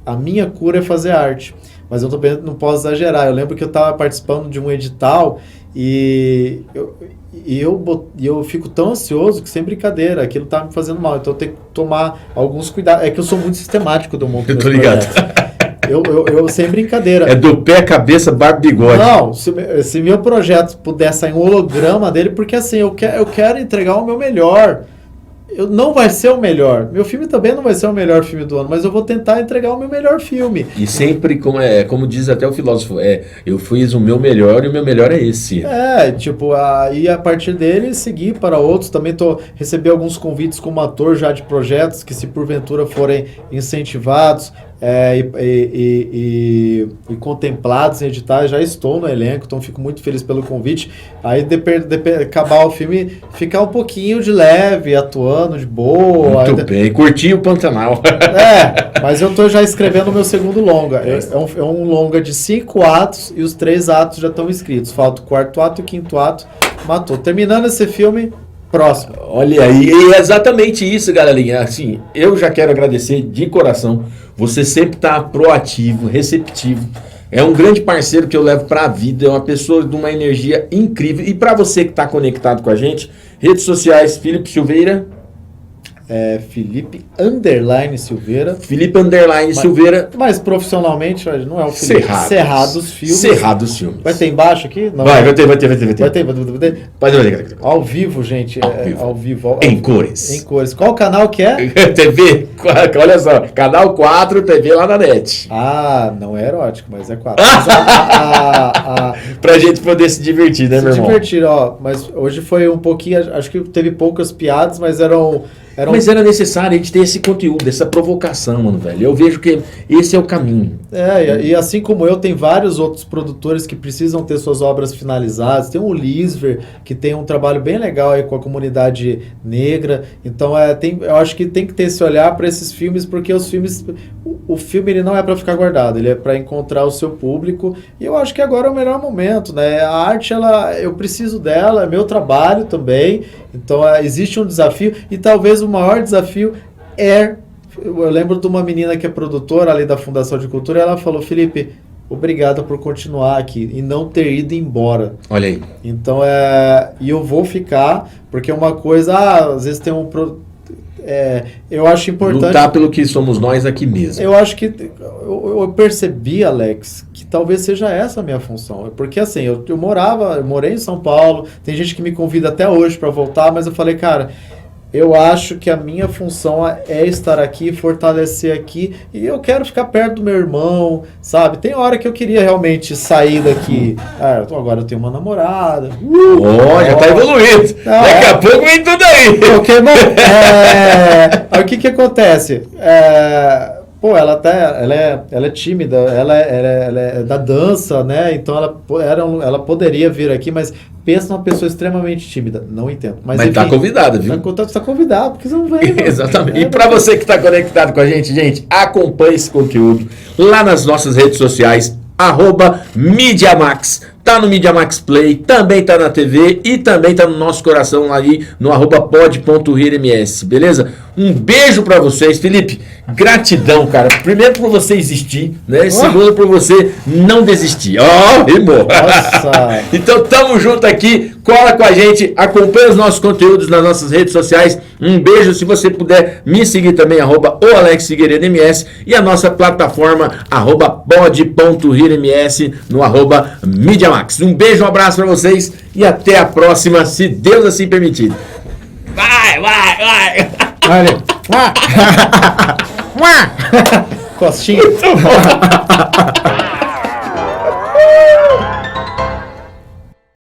[SPEAKER 2] a minha cura é fazer arte. Mas eu não posso exagerar. Eu lembro que eu estava participando de um edital e eu fico tão ansioso que, sem brincadeira, aquilo tá me fazendo mal. Então eu tenho que tomar alguns cuidados. É que eu sou muito sistemático do monte.
[SPEAKER 1] Eu tô ligado.
[SPEAKER 2] Eu sem brincadeira.
[SPEAKER 1] É do pé, cabeça, barba, bigode.
[SPEAKER 2] Não, se meu projeto puder sair um holograma dele, porque assim, eu quero entregar o meu melhor. Não vai ser o melhor. Meu filme também não vai ser o melhor filme do ano, mas eu vou tentar entregar o meu melhor filme.
[SPEAKER 1] E sempre, como diz até o filósofo, eu fiz o meu melhor e o meu melhor é esse.
[SPEAKER 2] Aí a partir dele seguir para outros. Também recebi alguns convites como ator já de projetos que, se porventura forem incentivados e contemplados em editais, já estou no elenco, então fico muito feliz pelo convite. Aí acabar o filme, ficar um pouquinho de leve, atuando de boa.
[SPEAKER 1] Muito bem, curti o Pantanal.
[SPEAKER 2] Mas eu estou já escrevendo o meu segundo longa. É um longa de 5 atos e os 3 atos já estão escritos. Falta o 4º ato e o 5º ato. Matou. Terminando esse filme, próximo.
[SPEAKER 1] Olha aí, e é exatamente isso, galerinha. Assim, eu já quero agradecer de coração. Você sempre está proativo, receptivo. É um grande parceiro que eu levo para a vida. É uma pessoa de uma energia incrível. E para você que está conectado com a gente, redes sociais, Felipe Silveira.
[SPEAKER 2] Felipe Silveira.
[SPEAKER 1] Felipe Silveira.
[SPEAKER 2] Mas profissionalmente não é o Felipe. Cerrados Filmes.
[SPEAKER 1] Cerrados Filmes.
[SPEAKER 2] Vai ter embaixo aqui? Não.
[SPEAKER 1] Vai ter.
[SPEAKER 2] Vai ter. Ao vivo, gente. Ao vivo.
[SPEAKER 1] Em cores.
[SPEAKER 2] Em cores. Qual canal que é?
[SPEAKER 1] TV. Olha só. Canal 4, TV lá na net.
[SPEAKER 2] Não é erótico, mas é 4.
[SPEAKER 1] Pra gente poder se divertir, né, meu irmão?
[SPEAKER 2] Se divertir, mas hoje foi um pouquinho, acho que teve poucas piadas, mas
[SPEAKER 1] Mas era necessário a gente ter esse conteúdo, essa provocação, mano, velho. Eu vejo que esse é o caminho.
[SPEAKER 2] E assim como eu, tem vários outros produtores que precisam ter suas obras finalizadas. Tem o Lisver, que tem um trabalho bem legal aí com a comunidade negra. Então, eu acho que tem que ter esse olhar para esses filmes, porque o filme ele não é para ficar guardado, ele é para encontrar o seu público. E eu acho que agora é o melhor momento, né? A arte, eu preciso dela, é meu trabalho também. Então, existe um desafio, e talvez o maior desafio eu lembro de uma menina que é produtora ali da Fundação de Cultura, e ela falou: Felipe, obrigado por continuar aqui e não ter ido embora.
[SPEAKER 1] Olha aí.
[SPEAKER 2] Então, e eu vou ficar, porque uma coisa, às vezes tem eu acho importante...
[SPEAKER 1] Lutar pelo que somos nós aqui mesmo.
[SPEAKER 2] Eu acho que... Eu percebi, Alex, que talvez seja essa a minha função. Porque assim, eu morei em São Paulo, tem gente que me convida até hoje para voltar, mas eu falei, cara... Eu acho que a minha função é estar aqui, fortalecer aqui, e eu quero ficar perto do meu irmão, sabe? Tem hora que eu queria realmente sair daqui. Agora eu tenho uma namorada.
[SPEAKER 1] Já tá evoluindo. Daqui a pouco vem tudo aí.
[SPEAKER 2] Pokémon. Aí o que acontece? Ela é tímida, ela é da dança, né? Então ela poderia vir aqui, mas pensa numa pessoa extremamente tímida. Não entendo. Mas
[SPEAKER 1] enfim, tá convidada, viu?
[SPEAKER 2] Tá convidado, porque você não vem.
[SPEAKER 1] Exatamente. E para você que tá conectado com a gente, acompanhe esse conteúdo lá nas nossas redes sociais, @MediaMax. Tá no MediaMax Play, também tá na TV e também tá no nosso coração aí no @pod.rirms, beleza? Um beijo pra vocês, Felipe. Gratidão, cara. Primeiro por você existir, né? Segundo por você não desistir. Rimou. Nossa. Então tamo junto aqui. Cola com a gente, acompanha os nossos conteúdos nas nossas redes sociais. Um beijo, se você puder me seguir também, @OalexFigueiredoMS, e a nossa plataforma @pod.rirms no @MediaMax. Um beijo, um abraço pra vocês e até a próxima, se Deus assim permitir. Vai!
[SPEAKER 2] Olha. Costinha.